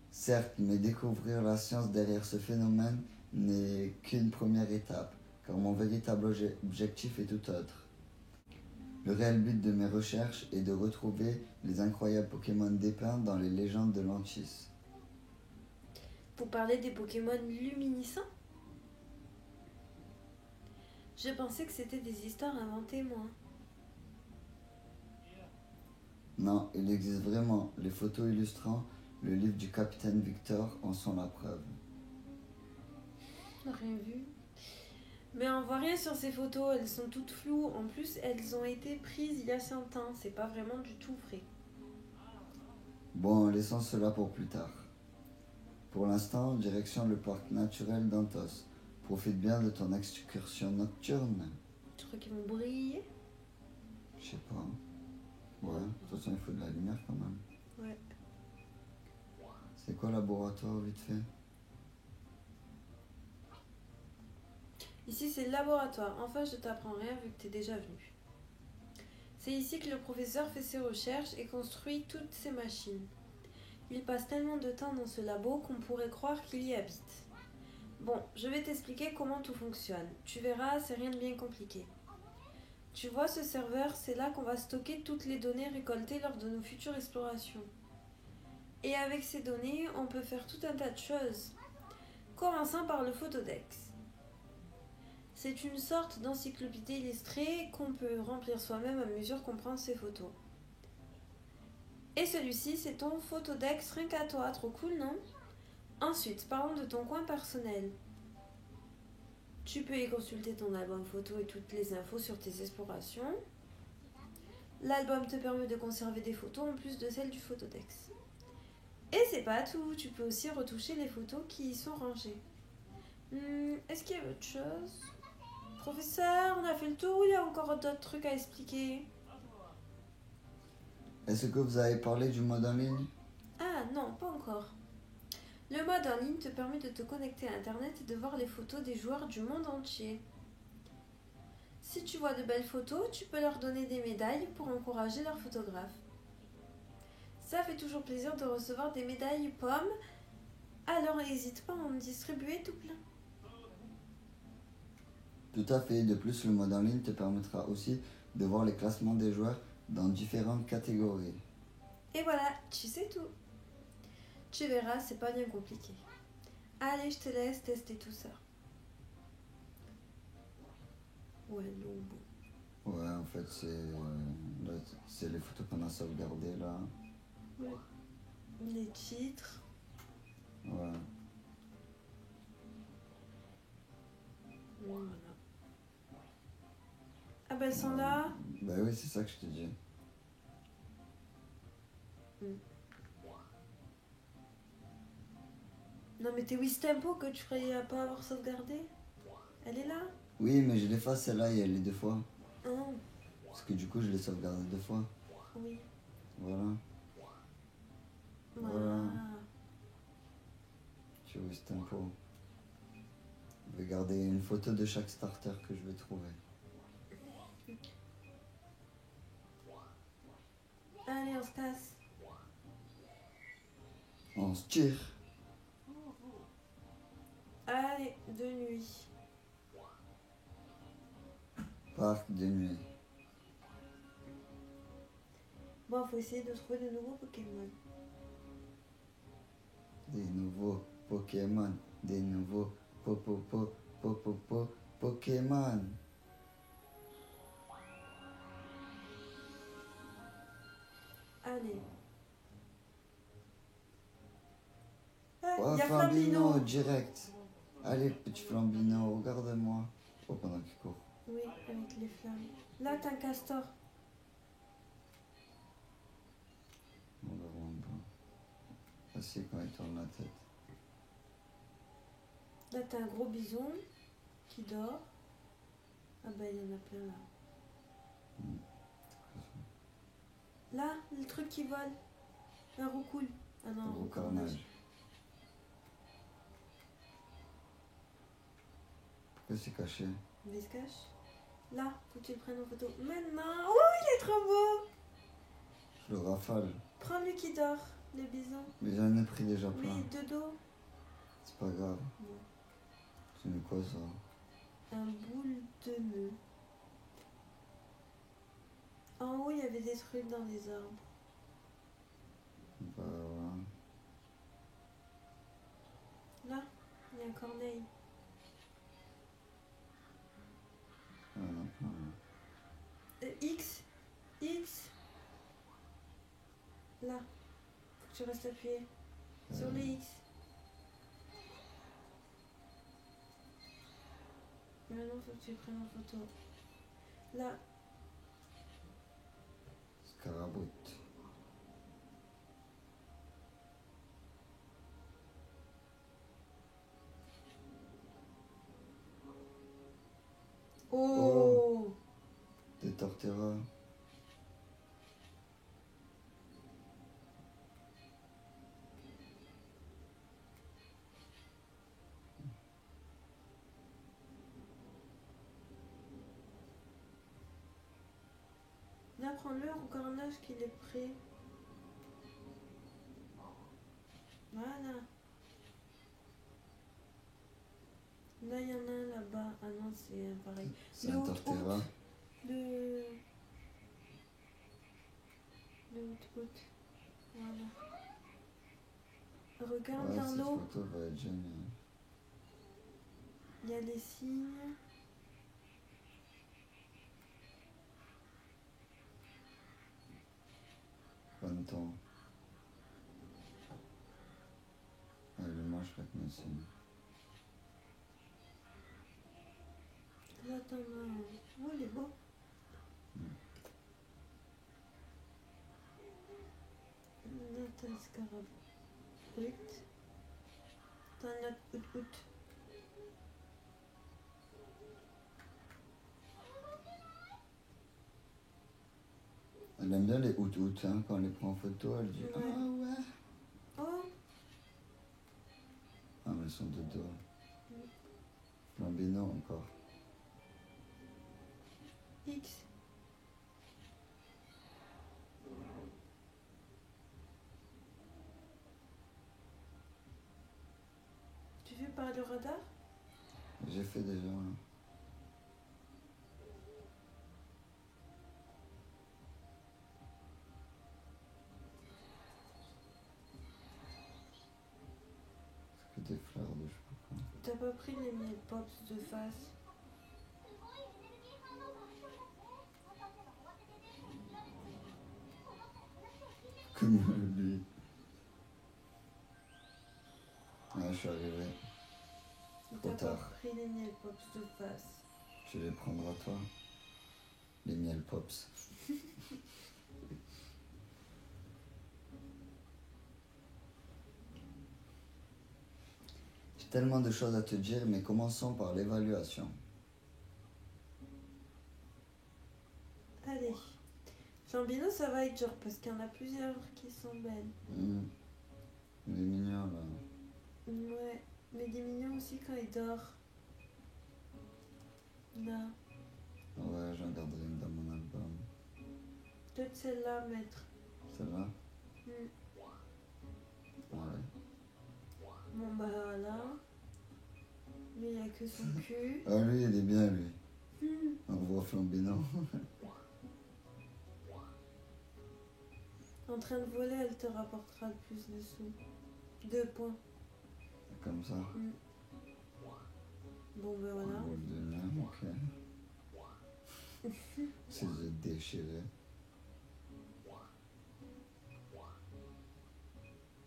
Certes, mais découvrir la science derrière ce phénomène n'est qu'une première étape, car mon véritable objectif est tout autre. Le réel but de mes recherches est de retrouver les incroyables Pokémon dépeints dans les légendes de Lantis. Pour parler des Pokémon luminescents? Je pensais que c'était des histoires inventées, moi. Non, il existe vraiment. Les photos illustrant le livre du capitaine Victor en sont la preuve. Rien vu. Mais on voit rien sur ces photos, elles sont toutes floues. En plus, elles ont été prises il y a 100 ans. C'est pas vraiment du tout vrai. Bon, laissons cela pour plus tard. Pour l'instant, direction le parc naturel d'Antos. Profite bien de ton excursion nocturne. Tu crois qu'ils vont briller? Je sais pas. Ouais, de toute façon, il faut de la lumière quand même. Ouais. C'est quoi le laboratoire, vite fait? Ici, c'est le laboratoire. Enfin, je t'apprends rien vu que t'es déjà venu. C'est ici que le professeur fait ses recherches et construit toutes ses machines. Il passe tellement de temps dans ce labo qu'on pourrait croire qu'il y habite. Bon, je vais t'expliquer comment tout fonctionne. Tu verras, c'est rien de bien compliqué. Tu vois ce serveur, c'est là qu'on va stocker toutes les données récoltées lors de nos futures explorations. Et avec ces données, on peut faire tout un tas de choses. Commençons par le photodex. C'est une sorte d'encyclopédie illustrée qu'on peut remplir soi-même à mesure qu'on prend ses photos. Et celui-ci, c'est ton photodex rien qu'à toi, trop cool, non? Ensuite, parlons de ton coin personnel. Tu peux y consulter ton album photo et toutes les infos sur tes explorations. L'album te permet de conserver des photos en plus de celles du photodex. Et c'est pas tout, tu peux aussi retoucher les photos qui y sont rangées. Est-ce qu'il y a autre chose? Professeur, on a fait le tour ou il y a encore d'autres trucs à expliquer? Est-ce que vous avez parlé du mode en ligne? Ah non, pas encore. Le mode en ligne te permet de te connecter à Internet et de voir les photos des joueurs du monde entier. Si tu vois de belles photos, tu peux leur donner des médailles pour encourager leurs photographes. Ça fait toujours plaisir de recevoir des médailles pommes, alors n'hésite pas à en distribuer tout plein. Tout à fait. De plus, le mode en ligne te permettra aussi de voir les classements des joueurs dans différentes catégories. Et voilà, tu sais tout. Tu verras, c'est pas bien compliqué. Allez, je te laisse tester tout ça. Ouais, non, bon. Ouais, en fait, c'est les photos qu'on a sauvegardées là. Ouais. Les titres. Ouais. Voilà. Ah ben, elles sont là. Bah oui, c'est ça que je te dis. Non mais t'es Wistempo que tu croyais pas avoir sauvegardé? Elle est là? Oui, mais je l'efface celle-là et elle est 2 fois. Oh, Parce que du coup, je l'ai sauvegardée 2 fois. oui. Voilà. Voilà. Tu vois, c'est tempo. Je vais garder une photo de chaque starter que je vais trouver. Allez, on se casse. On se tire. Allez, de nuit. Parc de nuit. Bon, faut essayer de trouver de nouveaux Pokémon. Des nouveaux Pokémon. Des nouveaux Pokémon. Allez. Oh, Il y a Flambino, Flambino. direct. Allez, petit Flambino, regarde-moi. Oh, pendant qu'il court. Oui, avec les flammes. Là, t'as un castor. On va voir un peu. Assez quand il tourne la tête. Là, t'as un gros bison qui dort. Ah bah, il y en a plein là. Là, le truc qui vole. Un roucoule. Ah non, un Gros roucornage. carnage. Pourquoi c'est caché? Il se cache. Là, faut que tu le prennes en photo. Maintenant. Oh, il est trop beau. Je le rafale. Prends lui qui dort, le bison. Mais j'en ai pris déjà plein. Oui, de dos. C'est pas grave. Non. C'est une quoi ça? Un boule de nœud. En haut, il y avait des trucs dans les arbres. Bah ouais. Là, il y a un corneille. Ah, non, non. X. X. Là. Faut que tu restes appuyé. Sur le X. Maintenant, faut que tu prennes en photo. Là. Scarabout. Oh, Des torterras. Là, prends-le en cornage qu'il est prêt. Voilà. Là, il y en a un là-bas. Ah non, c'est pareil. C'est Le un haut, torterra. Le haut. Voilà. Regarde Ouais, dans cette l'eau. photo va être géniale. Il y a les signes. Bon temps. Allez, moi je vais te mettre ça. Là, t'en as un. Oh, il est beau. Là, t'as le scarabée. T'as un autre out. Elle aime bien les out-out, hein, quand elle les prend en photo, elle dit Ouais. ah ouais. Oh, Ah mais elles sont de dos. Flambino encore. X. Tu fais par le radar? J'ai fait déjà. Hein. C'est que des fleurs de je sais pas quoi. T'as pas pris les miel pops de face? Comme lui. Ah, je suis arrivé. T'as Trop pas tard. pris les miel pops de face? Tu les prendras toi. Les miel pops. J'ai tellement de choses à te dire, mais commençons par l'évaluation. Allez. Flambino, ça va être dur parce qu'il y en a plusieurs qui sont belles. Il est mignon là. Ouais, mais il est mignon aussi quand il dort. Là. Ouais, j'en garderai une dans mon album. Peut-être celle-là, maître. Celle-là? Hmm. Ouais. Bon, bah voilà. Lui, il a que son cul. Ah, lui, il est bien, lui. Hmm. On voit Flambino. En train de voler, elle te rapportera le plus de sous. 2 points. Comme ça. Hmm. Bon, ben voilà. Boule de lin, ok. C'est de déchiré.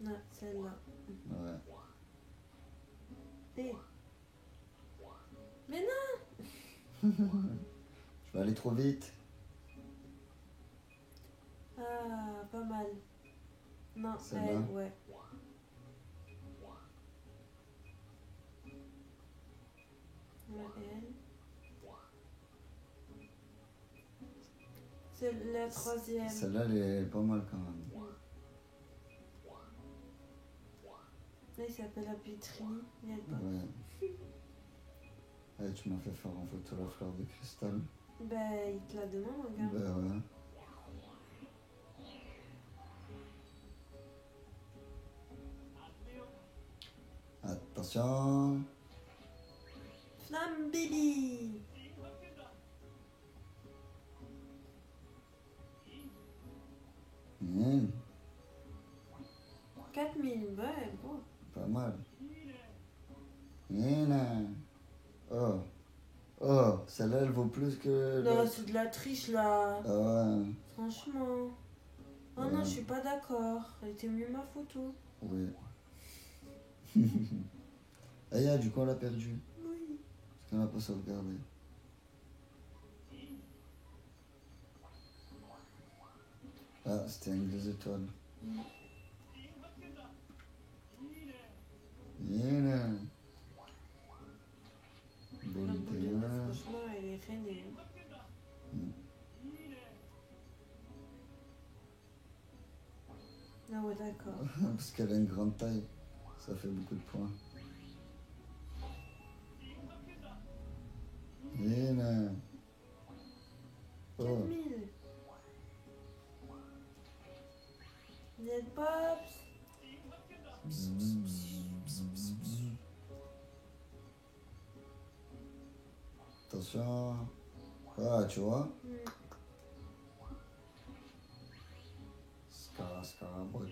Ah, celle-là. Ouais. Eh. Mais non! Je vais aller trop vite. Ah, pas mal. Non, Celle-là? elle, ouais. Ouais, elle. C'est la troisième. Celle-là, elle est pas mal quand même. Là, il s'appelle Apitrini. Il y a pas. Ouais. Eh, tu m'as fait faire en photo la fleur de cristal. Ben, il te la demande, regarde. Ben ouais. Attention. Flamme Baby! ouais, bon. Pas mal. Nina. Oh. Oh, celle-là, elle vaut plus que Non, l'autre. c'est de la triche là. Ah ouais. Franchement. Oh Ouais. non, je suis pas d'accord. Elle était mieux ma photo. Oui. Ah, yeah, du coup, on l'a perdu. Oui. Parce qu'on n'a pas sauvegardé. Ah, c'était une 2 étoiles. Nina. La Bonne boule de idée. neuf, franchement, elle est rainée. Ah ouais, d'accord. Parce qu'elle a une grande taille. Ça fait beaucoup de points. Nina. Oh. 4000. Net Pops. Bzz, bzz, bzz, bzz, bzz. Attention. Ah, tu vois. Scarabot.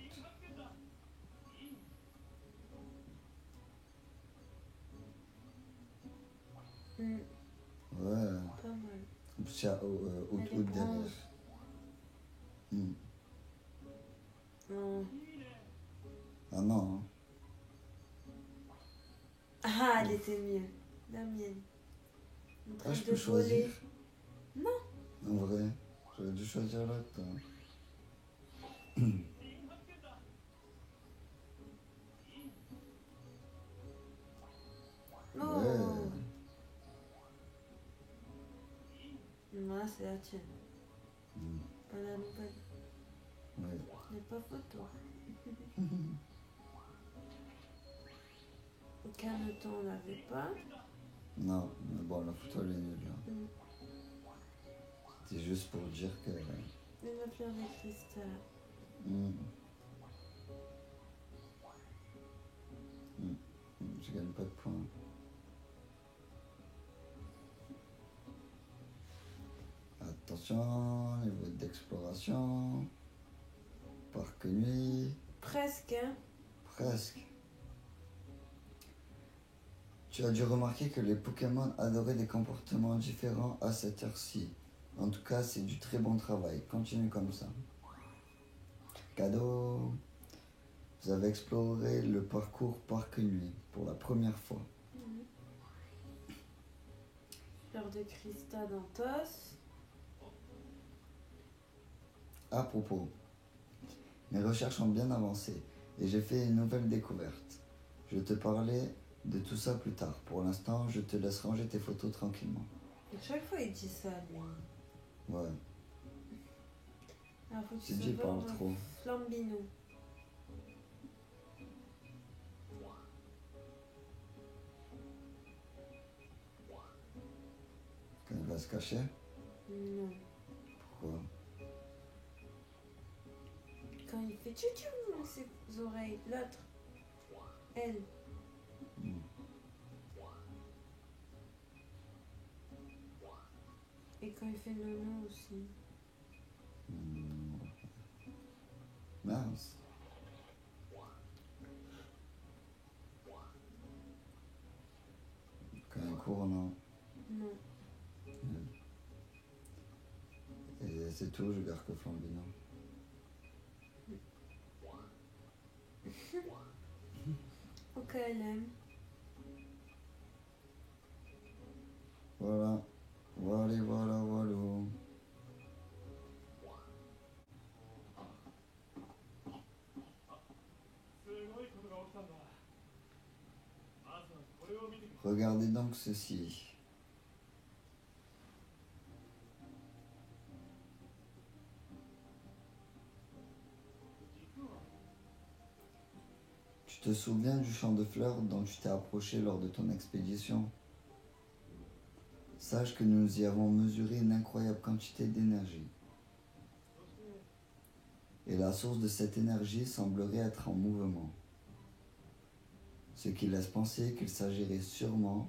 Ouais. Pas mal. En plus, il y a Elle est Out derrière. bronze. Non. Ah non. Hein. Ah, elle était mieux. La mienne. En train Ah, je de peux choisir. voler. Non. En vrai, j'aurais dû choisir l'autre. Hein. Oh. Ouais. Là, c'est la tienne. Pas la nouvelle. Ouais. N'est pas photo. Caneton, on l'avait pas. Non, mais bon, la photo elle est nulle. Là. C'est juste pour dire que. Et la fleur de cristal. Je gagne pas de points. Attention, niveau d'exploration. Parc nuit. Presque, hein. Presque. Tu as dû remarquer que les Pokémon adoraient des comportements différents à cette heure-ci. En tout cas, c'est du très bon travail. Continue comme ça. Cadeau. Vous avez exploré le parcours Parc Nuit pour la première fois. Fleur de cristal d'Anthos. À propos, mes recherches ont bien avancé et j'ai fait une nouvelle découverte. Je vais te parler de tout ça plus tard. Pour l'instant, je te laisse ranger tes photos tranquillement. Et chaque fois, il dit ça, lui. Ouais, Ah, faut que c'est tu dit, il sautes parle dans trop. Flambino. Quand il va se cacher. Non. Pourquoi? Quand il fait tchou-tchou dans ses oreilles. L'autre. Elle. Et quand il fait nono aussi. Mince. Quand il court, non. Non. Et c'est tout, je garde que Flambino. Ok, elle aime. Voilà. Voilà, voilà, voilà. Regardez donc ceci. Tu te souviens du champ de fleurs dont tu t'es approché lors de ton expédition? Sache que nous y avons mesuré une incroyable quantité d'énergie. Et la source de cette énergie semblerait être en mouvement. Ce qui laisse penser qu'il s'agirait sûrement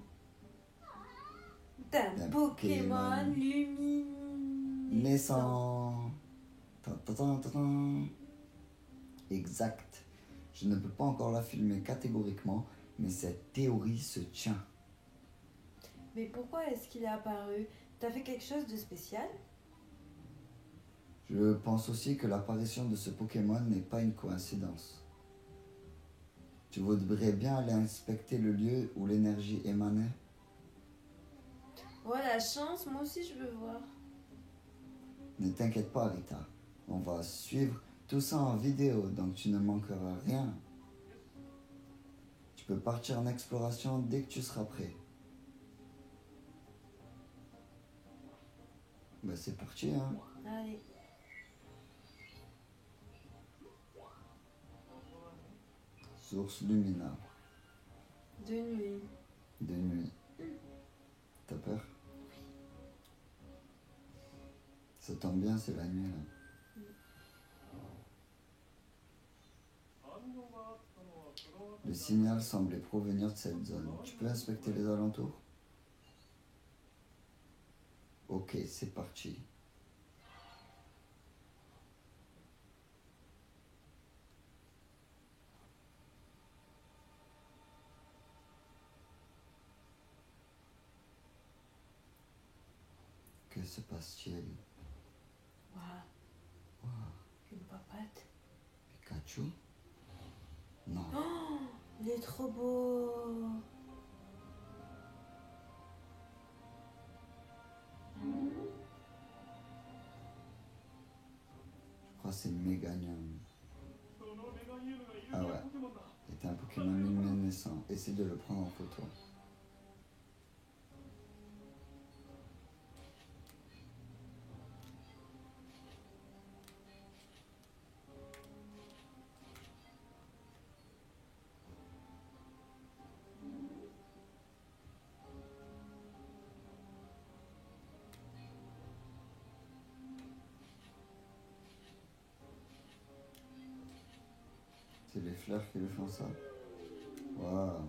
D'un Pokémon lumineux. naissant. Exact. Je ne peux pas encore l'affirmer catégoriquement, mais cette théorie se tient. Mais pourquoi est-ce qu'il est apparu? T'as fait quelque chose de spécial? Je pense aussi que l'apparition de ce Pokémon n'est pas une coïncidence. Tu voudrais bien aller inspecter le lieu où l'énergie émanait? Oh la chance, moi aussi je veux voir. Ne t'inquiète pas, Rita. On va suivre tout ça en vidéo, donc tu ne manqueras rien. Tu peux partir en exploration dès que tu seras prêt. Ben c'est parti, hein. Allez. Source Lumina, De nuit. de nuit. T'as peur? Ça tombe bien, c'est la nuit là. Le signal semblait provenir de cette zone. Tu peux inspecter les alentours? Ok, c'est parti. Que se passe-t-il? Waouh. Une papate. Pikachu? Non. Oh, il est trop beau. Je crois que c'est Meganium. Ah ouais. C'est un Pokémon luminescent. Essaie de le prendre en photo. C'est les fleurs qui lui font ça. Waouh.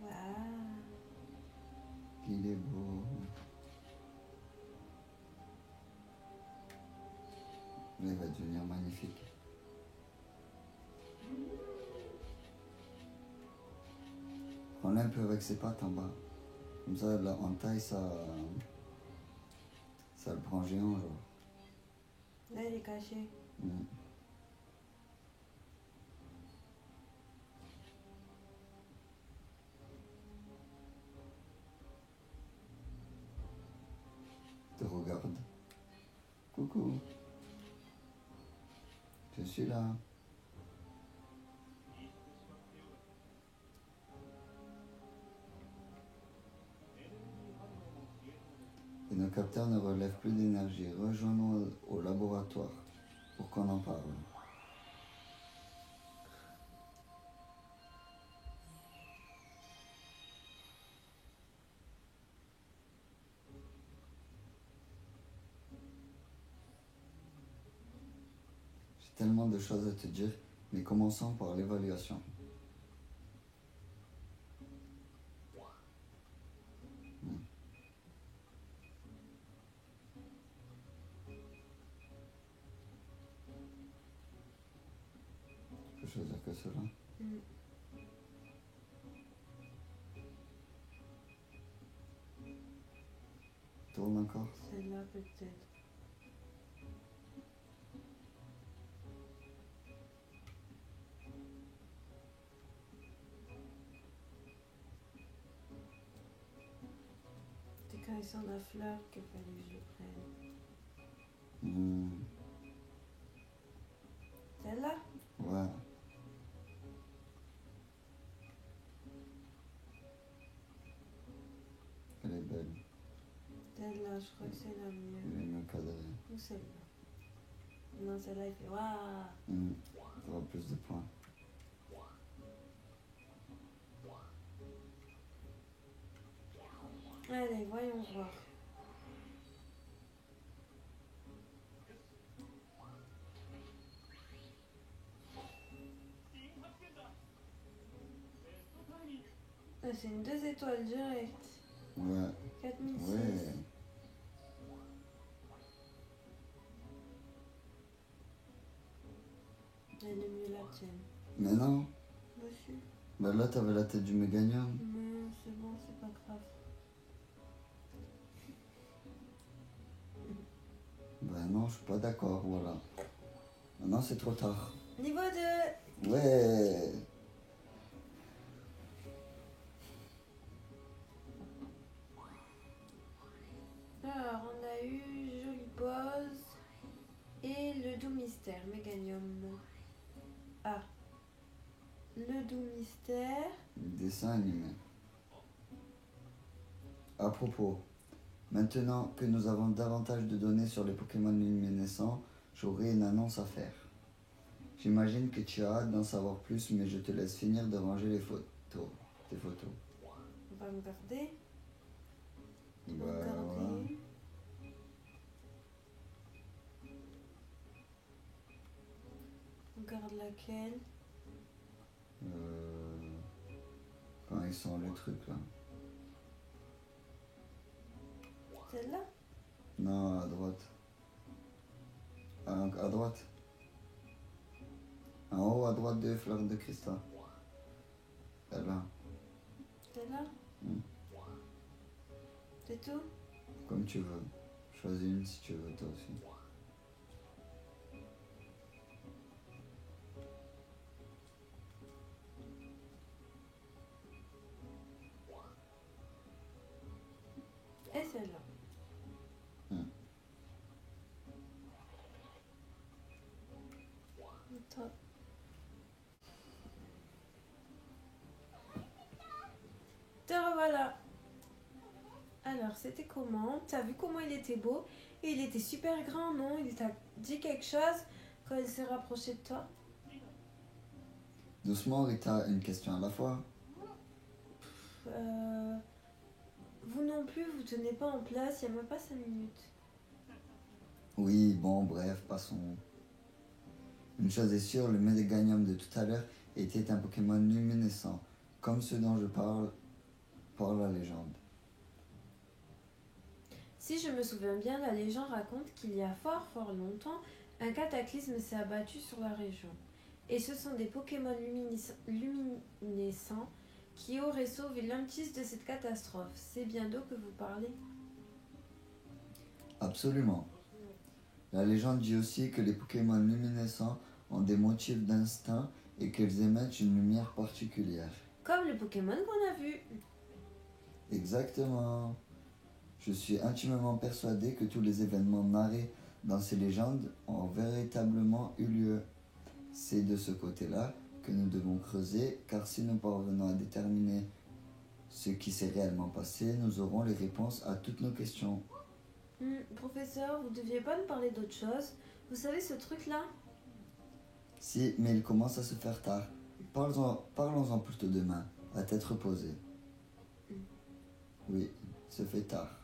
Waouh. Il est beau. Là, il va devenir magnifique. Prends-le un peu avec ses pattes en bas. Comme ça, là, en taille, ça le prend géant, genre. Là, il est caché. Mm. Te regarde. Coucou. Je suis là. Et nos capteurs ne relèvent plus d'énergie. Rejoins-nous au laboratoire pour qu'on en parle. J'ai tellement de choses à te dire, mais commençons par l'évaluation. Je peux choisir que cela. Mm. Tourne encore. Celle-là, peut-être. C'est quand ils sont la fleur qu'il fallait que je prenne. Hmm, Celle-là? ouais. Elle est belle. Celle-là, je crois que c'est la mieux. Elle est mieux cadrée. Ou celle-là? Non, celle-là, il fait waouh. Ça aura plus de points. Allez, voyons voir. Ah, c'est une 2 étoiles direct. Ouais. 4006. Ouais. Elle est mieux la tienne. Mais non. Monsieur. Bah là, t'avais la tête du Méganium. Mais c'est bon, c'est pas grave. Bah non, je suis pas d'accord, voilà. Maintenant, c'est trop tard. Niveau 2. Ouais. Alors, on a eu Jolie Pose et le Doux Mystère, Méganium. Ah, le Doux Mystère. Dessin animé. À propos, maintenant que nous avons davantage de données sur les Pokémon luminescents, j'aurai une annonce à faire. J'imagine que tu as hâte d'en savoir plus, mais je te laisse finir de ranger les photos. Tes photos. On va me garder. Bah, On va me voilà. garder. On garde laquelle? Quand ils sont le truc là. Celle-là? Non, à droite. À droite. En haut à droite des fleurs de cristal. Là, Celle-là? Mm. C'est tout? comme tu veux. Choisis une si tu veux, toi aussi. Et celle-là? Mm. Attends. Te revoilà. Alors, c'était comment? T'as vu comment il était beau? Et il était super grand, non? Il t'a dit quelque chose quand il s'est rapproché de toi? Doucement, Rita, une question à la fois. Vous non plus, vous tenez pas en place, il n'y a même pas 5 minutes. Oui, bon, bref, passons. Une chose est sûre, le Méganium de tout à l'heure était un Pokémon luminescent, comme ce dont je parle par la légende. Si je me souviens bien, la légende raconte qu'il y a fort longtemps, un cataclysme s'est abattu sur la région. Et ce sont des Pokémon luminescents qui auraient sauvé Lumptis de cette catastrophe. C'est bien d'eau que vous parlez? Absolument. La légende dit aussi que les Pokémon luminescents ont des motifs d'instinct et qu'ils émettent une lumière particulière. Comme le Pokémon qu'on a vu. Exactement. Je suis intimement persuadé que tous les événements narrés dans ces légendes ont véritablement eu lieu. C'est de ce côté-là que nous devons creuser, car si nous parvenons à déterminer ce qui s'est réellement passé, nous aurons les réponses à toutes nos questions. Professeur, vous deviez pas nous parler d'autre chose? Vous savez ce truc-là? Si, mais il commence à se faire tard. Parlons-en plutôt demain, à tête reposée. Oui, se fait tard.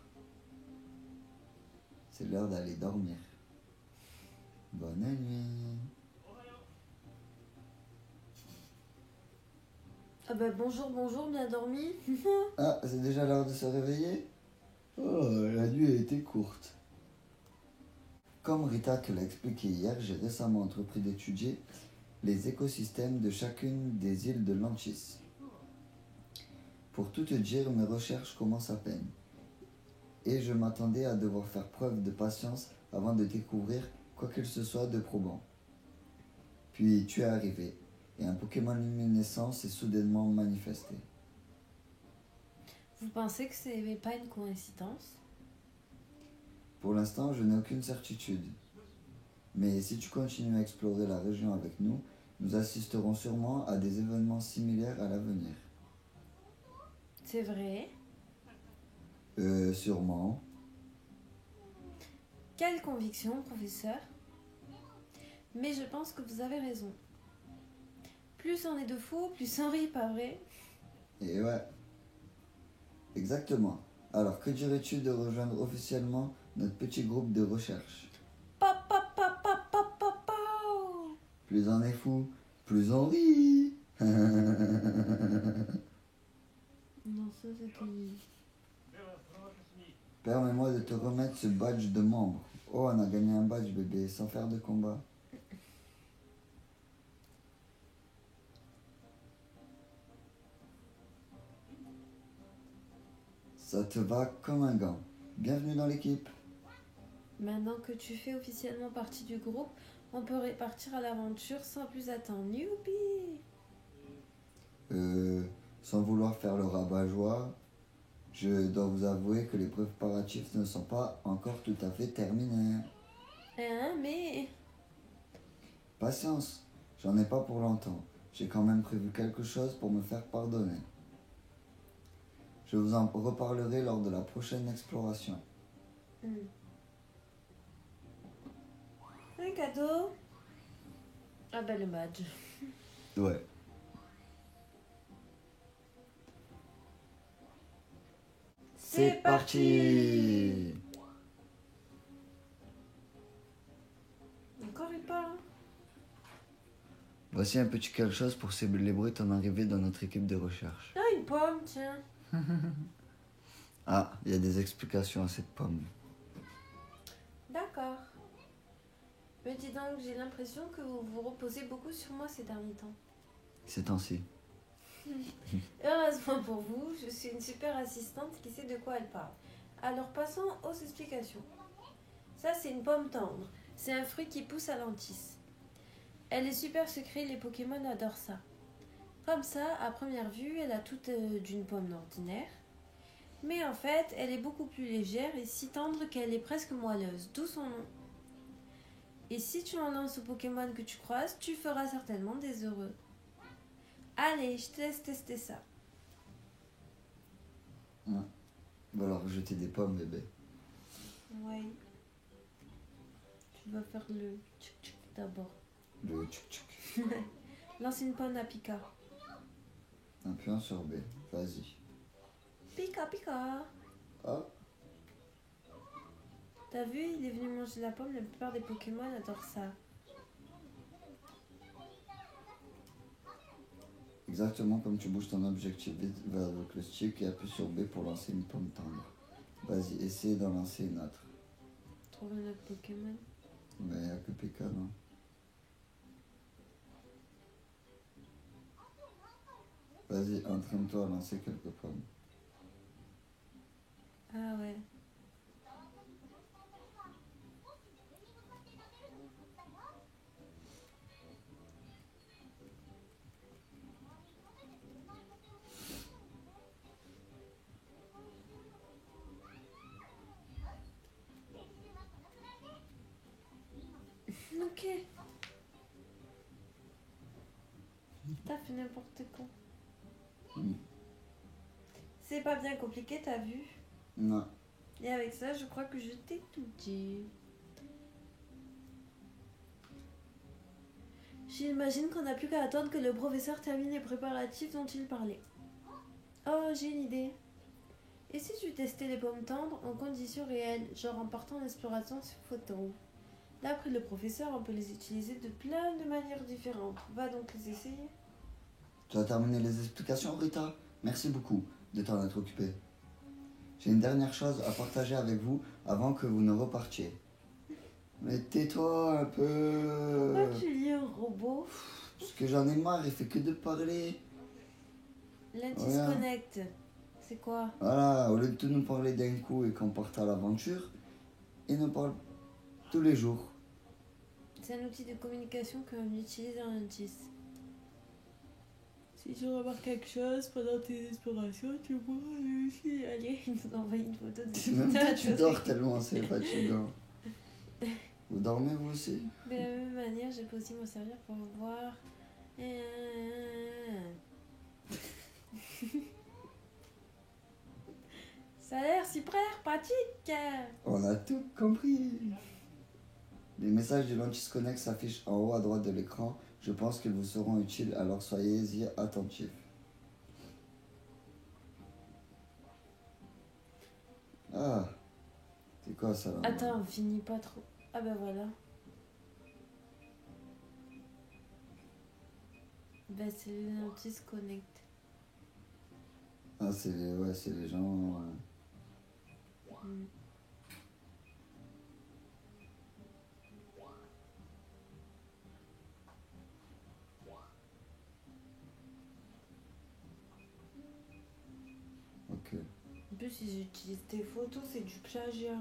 C'est l'heure d'aller dormir. Bonne nuit. Ah bah bonjour, bien dormi. Ah, c'est déjà l'heure de se réveiller? Oh, la nuit a été courte. Comme Rita te l'a expliqué hier, j'ai récemment entrepris d'étudier les écosystèmes de chacune des îles de Lantis. Pour tout te dire, mes recherches commencent à peine. Et je m'attendais à devoir faire preuve de patience avant de découvrir quoi qu'il se soit de probant. Puis tu es arrivé, et un Pokémon luminescent s'est soudainement manifesté. Vous pensez que ce n'est pas une coïncidence? Pour l'instant, je n'ai aucune certitude. Mais si tu continues à explorer la région avec nous, nous assisterons sûrement à des événements similaires à l'avenir. C'est vrai. Sûrement. Quelle conviction, professeur? Mais je pense que vous avez raison. Plus on est de fous, plus on rit, pas vrai? Et ouais, exactement. Alors, que dirais-tu de rejoindre officiellement notre petit groupe de recherche? Pa, pa, pa, pa, pa, pa, pa. Plus on est fou, plus on rit. Non, ça c'était... Permets-moi de te remettre ce badge de membre. Oh, on a gagné un badge, bébé, sans faire de combat. Ça te va comme un gant. Bienvenue dans l'équipe. Maintenant que tu fais officiellement partie du groupe, on peut repartir à l'aventure sans plus attendre. Youpi! Sans vouloir faire le rabat-joie, je dois vous avouer que les préparatifs ne sont pas encore tout à fait terminés. Hein, mais... Patience, j'en ai pas pour longtemps. J'ai quand même prévu quelque chose pour me faire pardonner. Je vous en reparlerai lors de la prochaine exploration. Un cadeau? Ah ben le badge. Ouais. C'est parti! Encore une parle. Voici un petit quelque chose pour célébrer ton arrivée dans notre équipe de recherche. Ah, une pomme, tiens. Ah, il y a des explications à cette pomme. D'accord. Mais dis donc, j'ai l'impression que vous vous reposez beaucoup sur moi ces derniers temps. Ces temps-ci. Heureusement pour vous, je suis une super assistante qui sait de quoi elle parle. Alors passons aux explications. Ça, c'est une pomme tendre. C'est un fruit qui pousse à l'antis. Elle est super sucrée, les Pokémon adorent ça. Comme ça, à première vue, elle a toute d'une pomme ordinaire. Mais en fait, elle est beaucoup plus légère et si tendre qu'elle est presque moelleuse, d'où son nom. Et si tu en lances aux Pokémon que tu croises, tu feras certainement des heureux. Allez, je te laisse tester ça. Ouais. Va leur jeter des pommes, bébé. Oui. Tu vas faire le tchuk-tchuk d'abord. Le tchuk-tchuk. Lance une pomme à Pika. Appuie un sur B. Vas-y. Pika, Pika. Ah, T'as vu, il est venu manger la pomme, la plupart des Pokémon adorent ça. exactement comme tu bouges ton objectif vers avec le stick et appuie sur B pour lancer une pomme tendre. Vas-y, essaye d'en lancer une autre. Trouve un autre Pokémon. Mais il n'y a que PK, non? Vas-y, entraîne-toi à lancer quelques pommes. Ah ouais. Ok. T'as fait n'importe quoi. C'est pas bien compliqué, t'as vu? Non. Et avec ça, je crois que je t'ai tout dit. J'imagine qu'on n'a plus qu'à attendre que le professeur termine les préparatifs dont il parlait. Oh, j'ai une idée. Et si tu testais les pommes tendres en conditions réelles, genre en partant en exploration sur photo? D'après le professeur, on peut les utiliser de plein de manières différentes. Va donc les essayer. Tu as terminé les explications, Rita? Merci beaucoup de t'en être occupée. J'ai une dernière chose à partager avec vous avant que vous ne repartiez. Mais tais-toi un peu. Pourquoi tu lis un robot? Parce que j'en ai marre, il fait que de parler. L'Intisconnect. C'est quoi? Voilà, au lieu de tout nous parler d'un coup et qu'on parte à l'aventure, il nous parle tous les jours. C'est un outil de communication que l'on utilise dans l'Intis. Si tu remarques quelque chose pendant tes explorations, tu pourras lui signaler. Il nous envoie une photo de Même toi, tu dors tellement c'est fatigant. Vous dormez vous aussi? De la même manière, je peux aussi m'en servir pour voir. Ça a l'air super pratique. On a tout compris. Les messages de l'Antis Connect s'affichent en haut à droite de l'écran. Je pense qu'ils vous seront utiles, alors soyez-y attentifs. Ah, c'est quoi ça là? Attends, on finit pas trop. Ah bah voilà. Bah c'est le Nantis Connect. Ah, c'est les gens. Mm. Ok. En plus, si j'utilise tes photos, c'est du plagiat.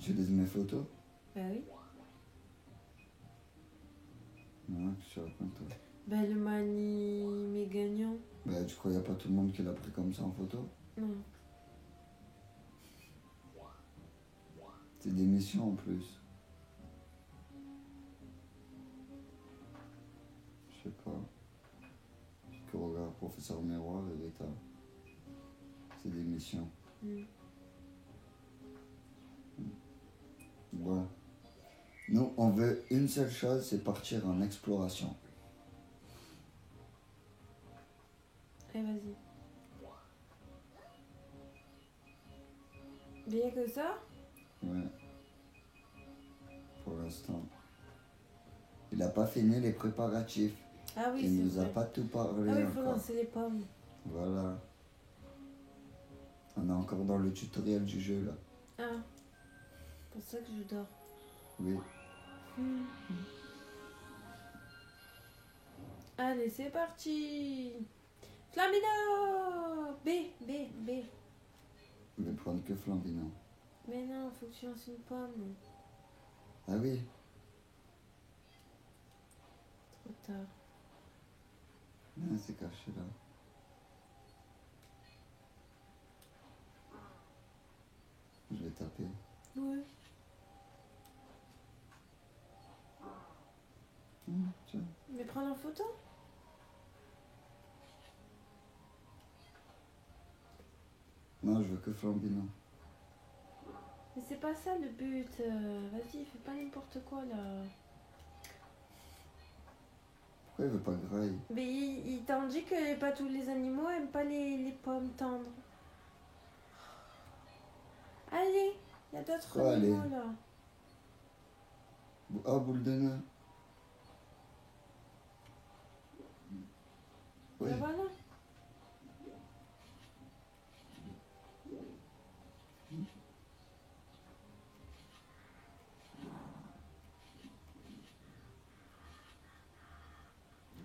Tu lis mes photos? Bah oui. Non, qu'est-ce que tu racontes toi? Bah le mani mes gagnants. Bah, tu crois qu'il n'y a pas tout le monde qui l'a pris comme ça en photo? Non. C'est des missions en plus. Je sais pas. Que regarde, professeur Miroir et l'État. C'est des missions. Mm. Voilà. Nous, on veut une seule chose, c'est partir en exploration. Allez, vas-y. Mais y'a que ça? Ouais. Pour l'instant. Il a pas fini les préparatifs. Ah oui, Il c'est nous a vrai. pas tout parlé Ah oui, il faut encore. lancer les pommes. Voilà. On est encore dans le tutoriel du jeu là. Ah, c'est pour ça que je dors. Oui. Allez, c'est parti. Flamino. B. Je vais prendre que Flambino. Mais non, faut que tu lances une pomme. Ah oui. Trop tard. Ah, c'est caché là. Je vais taper. Ouais. Tiens. Mais prends la photo. Non, je veux que Flambino. Mais c'est pas ça le but. Vas-y, fais pas n'importe quoi là. Pourquoi il veut pas graille? Mais il t'en dit que pas tous les animaux aiment pas les pommes tendres. Allez, il y a d'autres Quoi, animaux allez? là. Ah, boule de nœud. Oui. Ben voilà.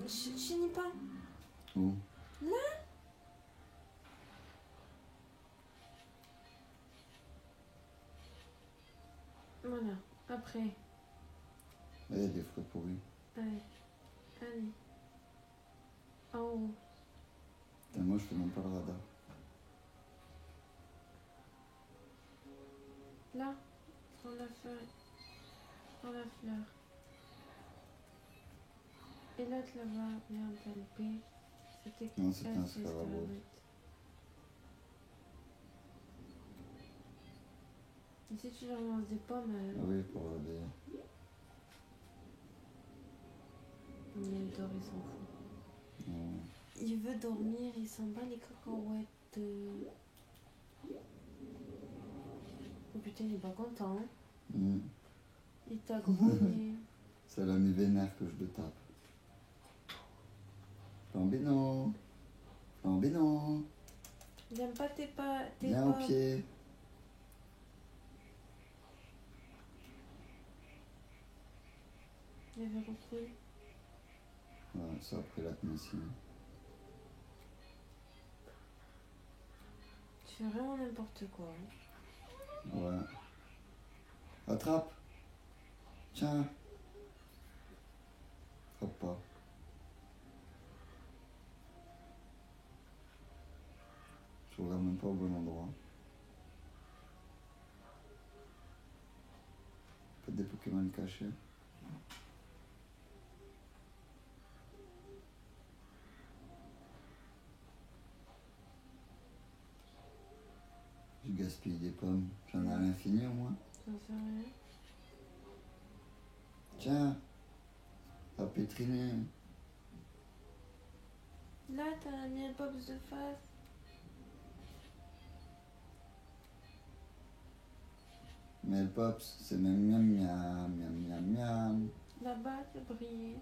Je finis pas. Où? Voilà, après. Là, il y a des fruits pourris. Allez. En haut. Et moi, je fais même pas le radar. Là, prends la fleur. Prends la fleur. Et l'autre là-bas, merde, t'as loupé. C'était Non, c'était un c'est scarabée. scarabée. Et si tu leur lances des pommes, Ah oui, pour réveiller. il dort, il s'en fout. Non. Il veut dormir, il s'en bat les cacahuètes. Oh putain, il est pas content. Hein. Mm. Il t'a grogné. C'est l'ami vénère que je le tape. Flambino. Flambino. Il aime pas tes Viens au pommes. pied. Il avait repris. Ouais, ça a pris la consigne. Tu fais vraiment n'importe quoi. Hein. Ouais. Attrape. Tiens. Attrape pas. Je regarde même pas au bon endroit. Peut-être des Pokémon cachés. Je gaspille des pommes. J'en ai à l'infini au moins. Ça fait rien. Tiens, à pétriner. Là, t'as un miel pops de face. Mais le pops, c'est même miam miam, miam miam miam. Là-bas, ça brillait.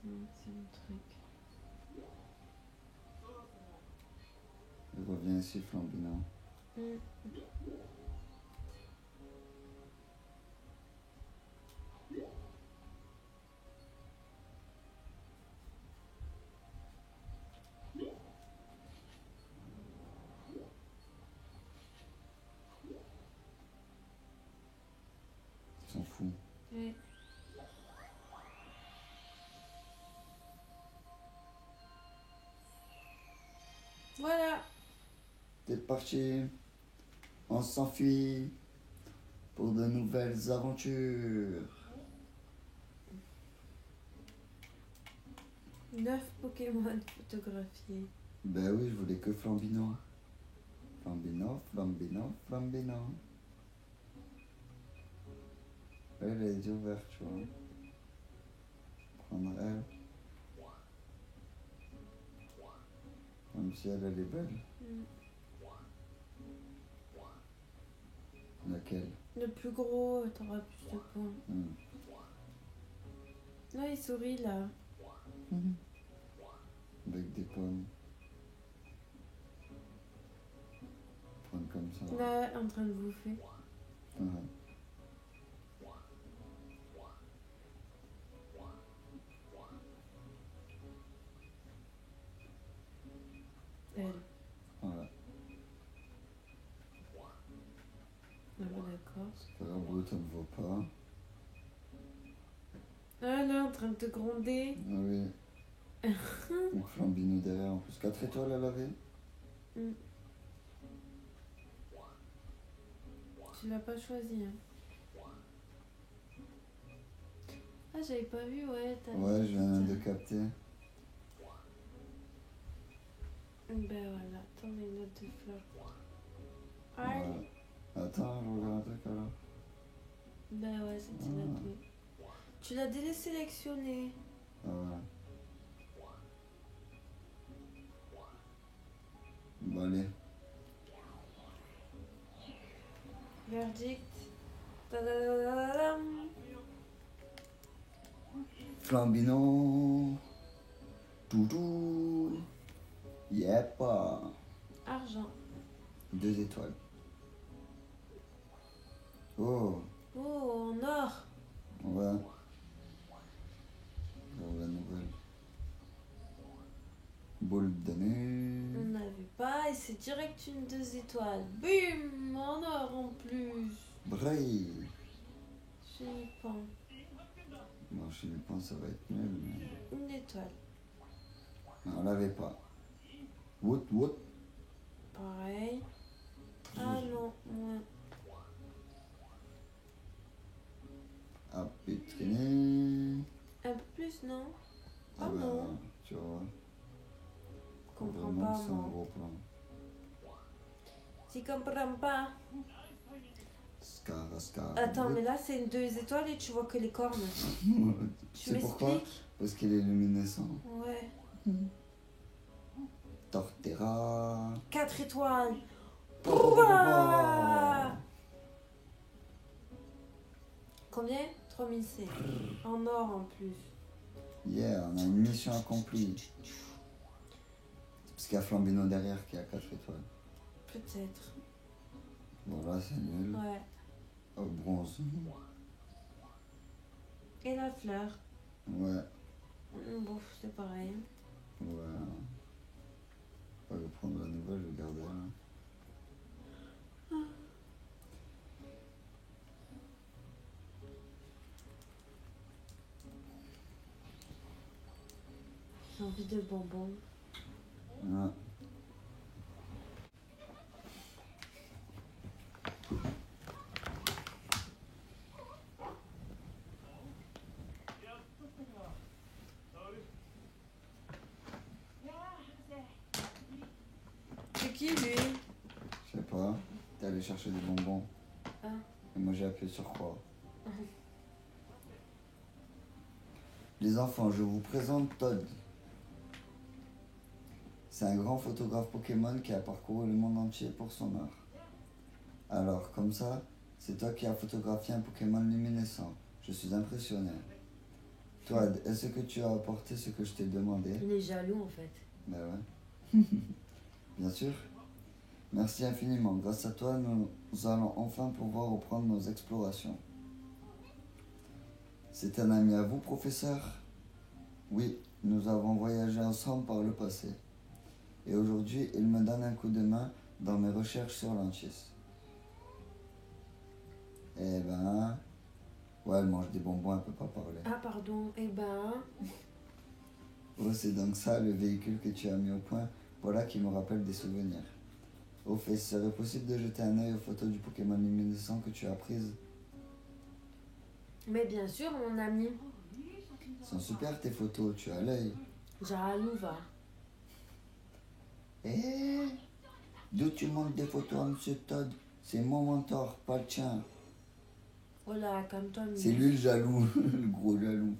C'est un truc. Il revient ici, Flambino. Ils s'en foutent. Ouais. Voilà. C'est parti. On s'enfuit pour de nouvelles aventures. 9 Pokémon photographiés. Ben oui, je voulais que Flambino. Flambino, Flambino, Flambino. Elle a les yeux ouverts, tu vois. Prendre elle. Même si elle est belle. Laquelle? Le plus gros, t'auras plus de points. Là, il sourit, là. Avec des pommes. Prendre comme ça. Là, en train de bouffer. Ouais. Elle. Voilà. Ah bon, d'accord. C'est pas grave, l'autre, elle me voit pas. Ah là, en train de te gronder. Ah oui. Donc Flambino derrière, en plus 4 étoiles elle avait. Tu l'as pas choisi, hein. Ah, j'avais pas vu, ouais. Ouais, je viens de capter. Ben voilà, attends, les notes de fleurs. Allez. Ouais. Attends, je regarde un truc alors. Ben ouais, c'était noté. Tu l'as désélectionné. Ah ouais. Bon allez. Verdict. Tadadadadam. Flambino. Toutou. Yep. Argent. 2 étoiles. Oh. Oh, en or. Ouais. Bon, la nouvelle. Boule d'année. On n'avait pas et c'est direct une 2 étoiles. Bim, en or en plus. Braille. Chenipan. Bon, chez les points, ça va être nul, mais... Une étoile. Non, on l'avait pas. Wout, wout. Pareil. Ah non, ouais. À pétriner. Un peu plus, non? Ah Ah bah, non. tu vois. Comprends Vraiment pas, que c'est un moi. gros plan. Tu comprends pas. Scar. Attends, mais là c'est une 2 étoiles et tu vois que les cornes. Tu sais pourquoi? m'expliques? Parce qu'il est luminescent. Ouais. Torterra. 4 étoiles. Pouah. Combien? 3005. En or en plus. Yeah, on a une mission accomplie. C'est parce qu'il y a Flambino derrière qui a 4 étoiles. Peut-être. Bon là c'est nul. Ouais. Oh, bronze. Et la fleur? Ouais. Bon, c'est pareil. Ouais. Je vais prendre la nouvelle, je vais garder là. J'ai envie de bonbons. Ah. C'est qui lui? Je sais pas. T'es allé chercher des bonbons. Ah. Et moi j'ai appuyé sur quoi? Les enfants, je vous présente Todd. C'est un grand photographe Pokémon qui a parcouru le monde entier pour son art. Alors, comme ça, c'est toi qui as photographié un Pokémon luminescent. Je suis impressionné. Todd, est-ce que tu as apporté ce que je t'ai demandé? Il est jaloux en fait. Ben ouais. Bien sûr. Merci infiniment. Grâce à toi, nous allons enfin pouvoir reprendre nos explorations. C'est un ami à vous, professeur? Oui, nous avons voyagé ensemble par le passé. Et aujourd'hui, il me donne un coup de main dans mes recherches sur l'Antis. Eh ben... Ouais, elle mange des bonbons, elle peut pas parler. Ah pardon, eh ben... Oh, c'est donc ça, le véhicule que tu as mis au point. Voilà qui me rappelle des souvenirs. Au fait, serait possible de jeter un œil aux photos du Pokémon luminescent que tu as prises? Mais bien sûr, mon ami. Sont super tes photos, tu as l'œil. Jaloux va. Eh, d'où tu montes des photos à Monsieur Todd? C'est mon mentor, pas le tien. Oh là, calme-toi, Mimi. C'est lui le jaloux, le gros jaloux.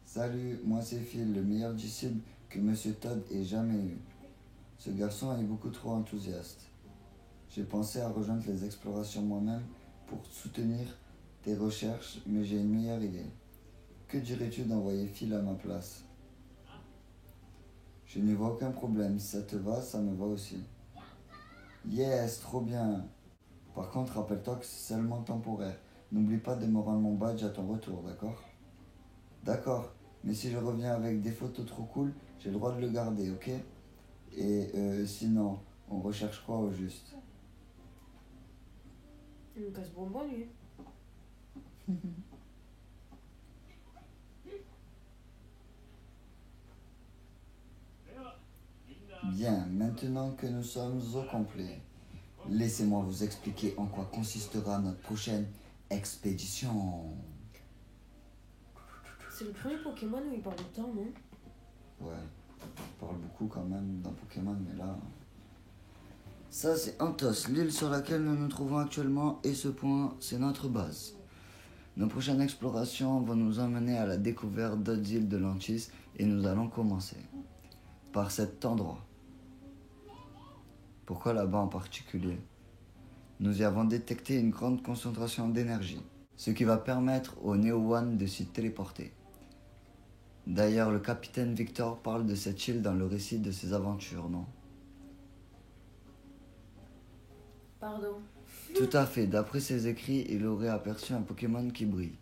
Salut, moi c'est Phil, le meilleur disciple que Monsieur Todd ait jamais eu. Ce garçon est beaucoup trop enthousiaste. J'ai pensé à rejoindre les explorations moi-même pour soutenir tes recherches, mais j'ai une meilleure idée. Que dirais-tu d'envoyer Phil à ma place? Je n'y vois aucun problème. Si ça te va, ça me va aussi. Yes, trop bien. Par contre, rappelle-toi que c'est seulement temporaire. N'oublie pas de me rendre mon badge à ton retour, d'accord? D'accord. Mais si je reviens avec des photos trop cool, j'ai le droit de le garder, ok? Et sinon, on recherche quoi au juste? Il me casse bonbon, lui. Bien, maintenant que nous sommes au complet, laissez-moi vous expliquer en quoi consistera notre prochaine expédition. C'est le premier Pokémon où il parle autant, non? Ouais, on parle beaucoup quand même dans Pokémon, mais là... Ça, c'est Antos, l'île sur laquelle nous nous trouvons actuellement, et ce point, c'est notre base. Nos prochaines explorations vont nous emmener à la découverte d'autres îles de l'Antis, et nous allons commencer par cet endroit. Pourquoi là-bas en particulier? Nous y avons détecté une grande concentration d'énergie, ce qui va permettre au Neo One de s'y téléporter. D'ailleurs, le capitaine Victor parle de cette île dans le récit de ses aventures, non? Pardon. Tout à fait, d'après ses écrits, il aurait aperçu un Pokémon qui brille.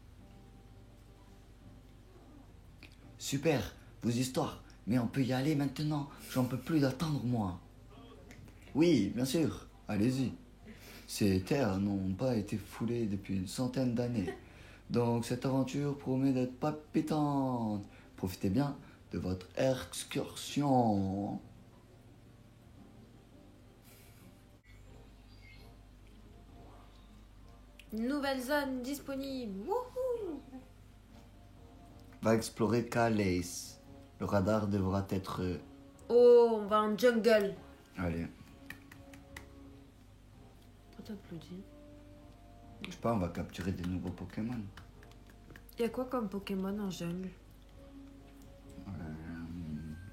Super, vos histoires, mais on peut y aller maintenant, j'en peux plus d'attendre moi. Oui, bien sûr, allez-y. Ces terres n'ont pas été foulées depuis une centaine d'années, donc cette aventure promet d'être palpitante. Profitez bien de votre excursion. Nouvelle zone disponible. Wouhou! Va explorer Calais. Le radar devra être... Oh, on va en jungle. Allez, Pourquoi t'applaudis? je sais pas, on va capturer des nouveaux Pokémon. Il y a quoi comme Pokémon en jungle?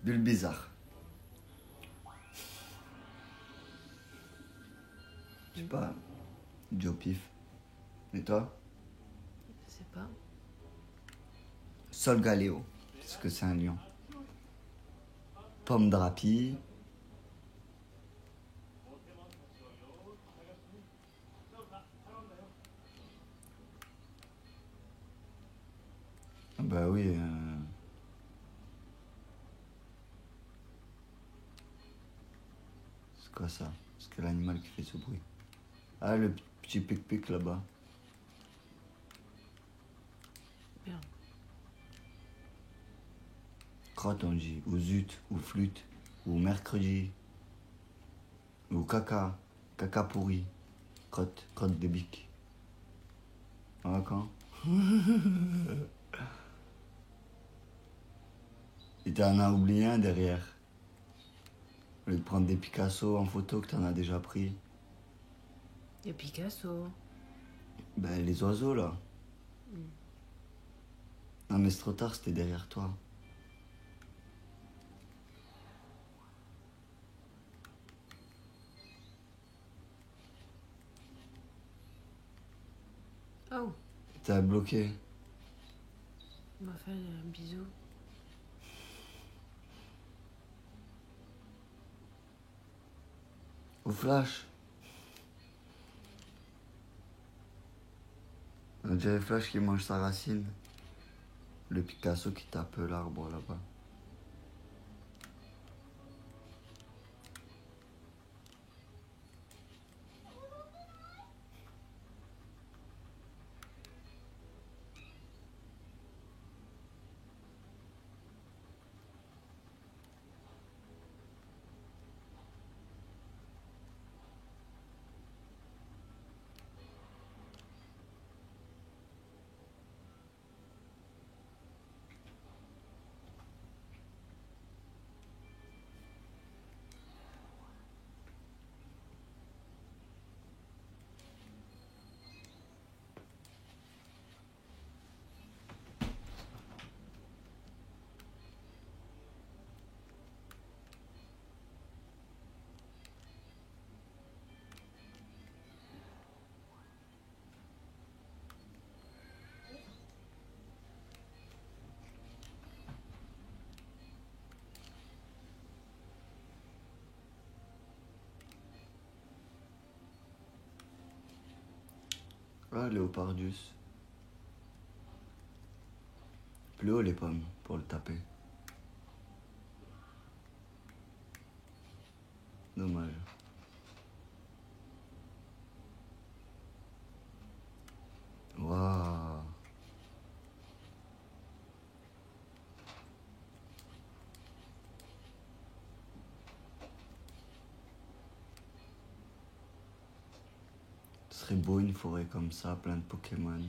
Bulbizarre. Je sais pas, Joe Pif. Et toi? Je sais pas. Solgaleo, parce que c'est un lion. Pomme Drapi. Ah bah oui. C'est quoi ça? C'est quel animal qui fait ce bruit? Ah, le petit pic-pic là-bas. Merde. Crotte on dit, ou zut, ou flûte, ou mercredi, ou caca, caca pourri, crotte, crotte de bique. Ah, quand? Et t'en as oublié un derrière. Au lieu de prendre des Picasso en photo que t'en as déjà pris. Et Picasso. Ben, les oiseaux, là. Non, mais c'est trop tard, c'était derrière toi. Oh, T'as bloqué. on va faire un bisou. Au flash. On dirait Flash qui mange sa racine. Le Picasso qui tape l'arbre là-bas. Ah, Léopardus. Plus haut les pommes pour le taper. Dommage. Waouh. Ce serait beau une forêt comme ça, plein de Pokémon.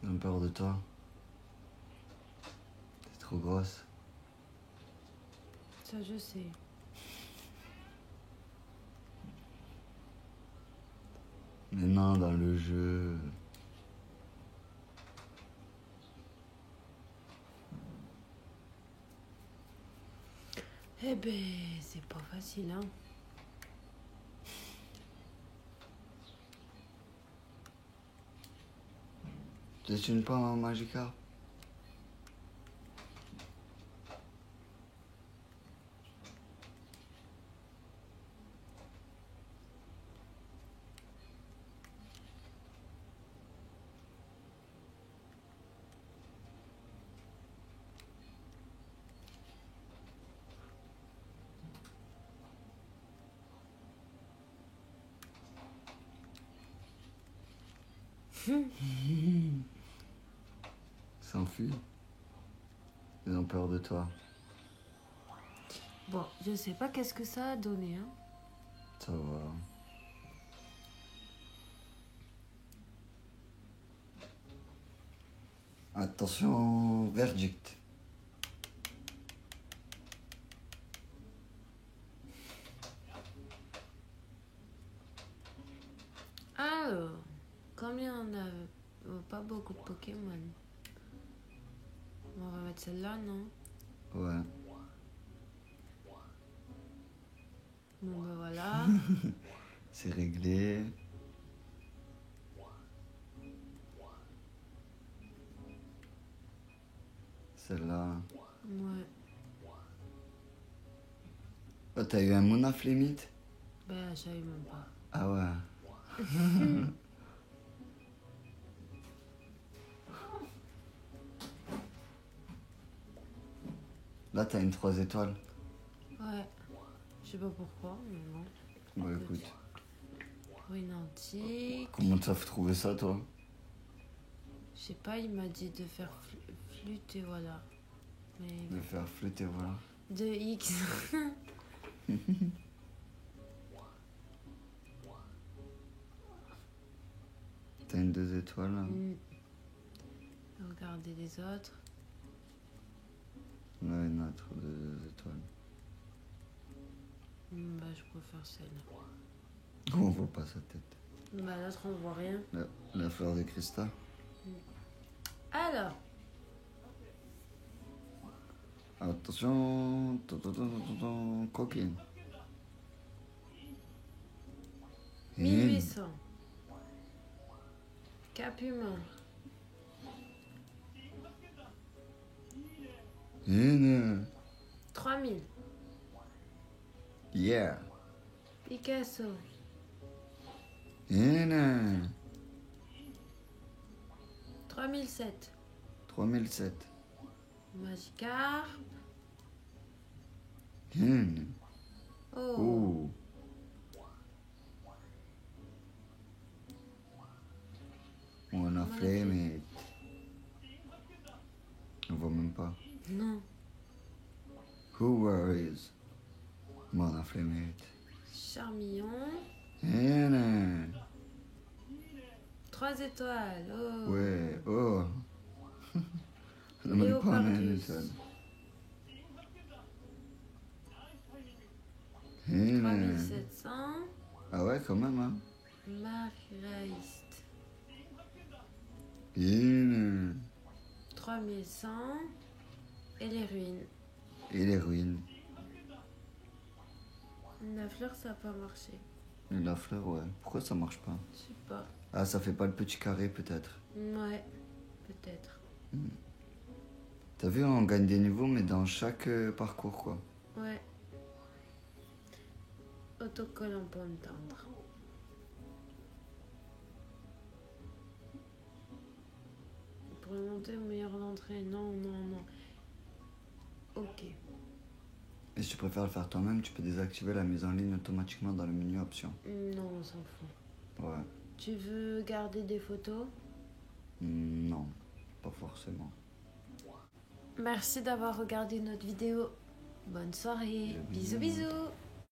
J'ai peur de toi. T'es trop grosse. Ça, je sais. Mais non, dans le jeu. Eh ben, c'est pas facile, hein. C'est une pomme en Magikarp. S'enfuit. Ils ont peur de toi. Bon, je sais pas qu'est-ce que ça a donné, hein. Ça va. Attention, verdict. Alors, combien on a? Pas beaucoup de Pokémon. On va mettre celle-là, non? Ouais. Bon, ben voilà. C'est réglé. Celle-là. Ouais. Oh, t'as eu un Monaf limite? Ben, je savais même pas. Ah ouais. Là, t'as une 3 étoiles. Ouais. Je sais pas pourquoi, mais bon. Bon, écoute. Ruine antique. Comment t'as trouvé ça, toi? Je sais pas, il m'a dit de faire flûte et voilà. Mais De faire flûter, voilà. 2X. T'as une 2 étoiles là. Regardez les autres. Là, une autre de 2 étoiles. Bah, je préfère celle-là. On voit pas sa tête. Bah, l'autre, on voit rien. La fleur de cristal. Alors, Attention, coquine. 1800. Cap humain. Une. 3000. Yeah. Picasso. Une. 3007. 3007. Magikarp. Une. Oh. Oh. On a fait, mais. On voit même pas. Non. Who worries? Mon afflammate. Charmillon. Une. 3 étoiles. Oh. Ouais, oh. On n'a même pas une étoile. Une. 3700. Ah ouais, quand même, hein. Marraist. Une. 3100. Et les ruines. Et les ruines. La fleur, ça n'a pas marché. Et la fleur, ouais. Pourquoi ça marche pas? Je sais pas. Ah, ça fait pas le petit carré, peut-être. Ouais, peut-être. T'as vu, on gagne des niveaux, mais dans chaque parcours, quoi. Ouais. Autocollant pour me tendre. Pour monter au meilleur d'entrée. Non, non, non. Ok. Et si tu préfères le faire toi-même, tu peux désactiver la mise en ligne automatiquement dans le menu options. Non, on s'en fout. Ouais. Tu veux garder des photos? Non, pas forcément. Merci d'avoir regardé notre vidéo. Bonne soirée. Bisous, bisous.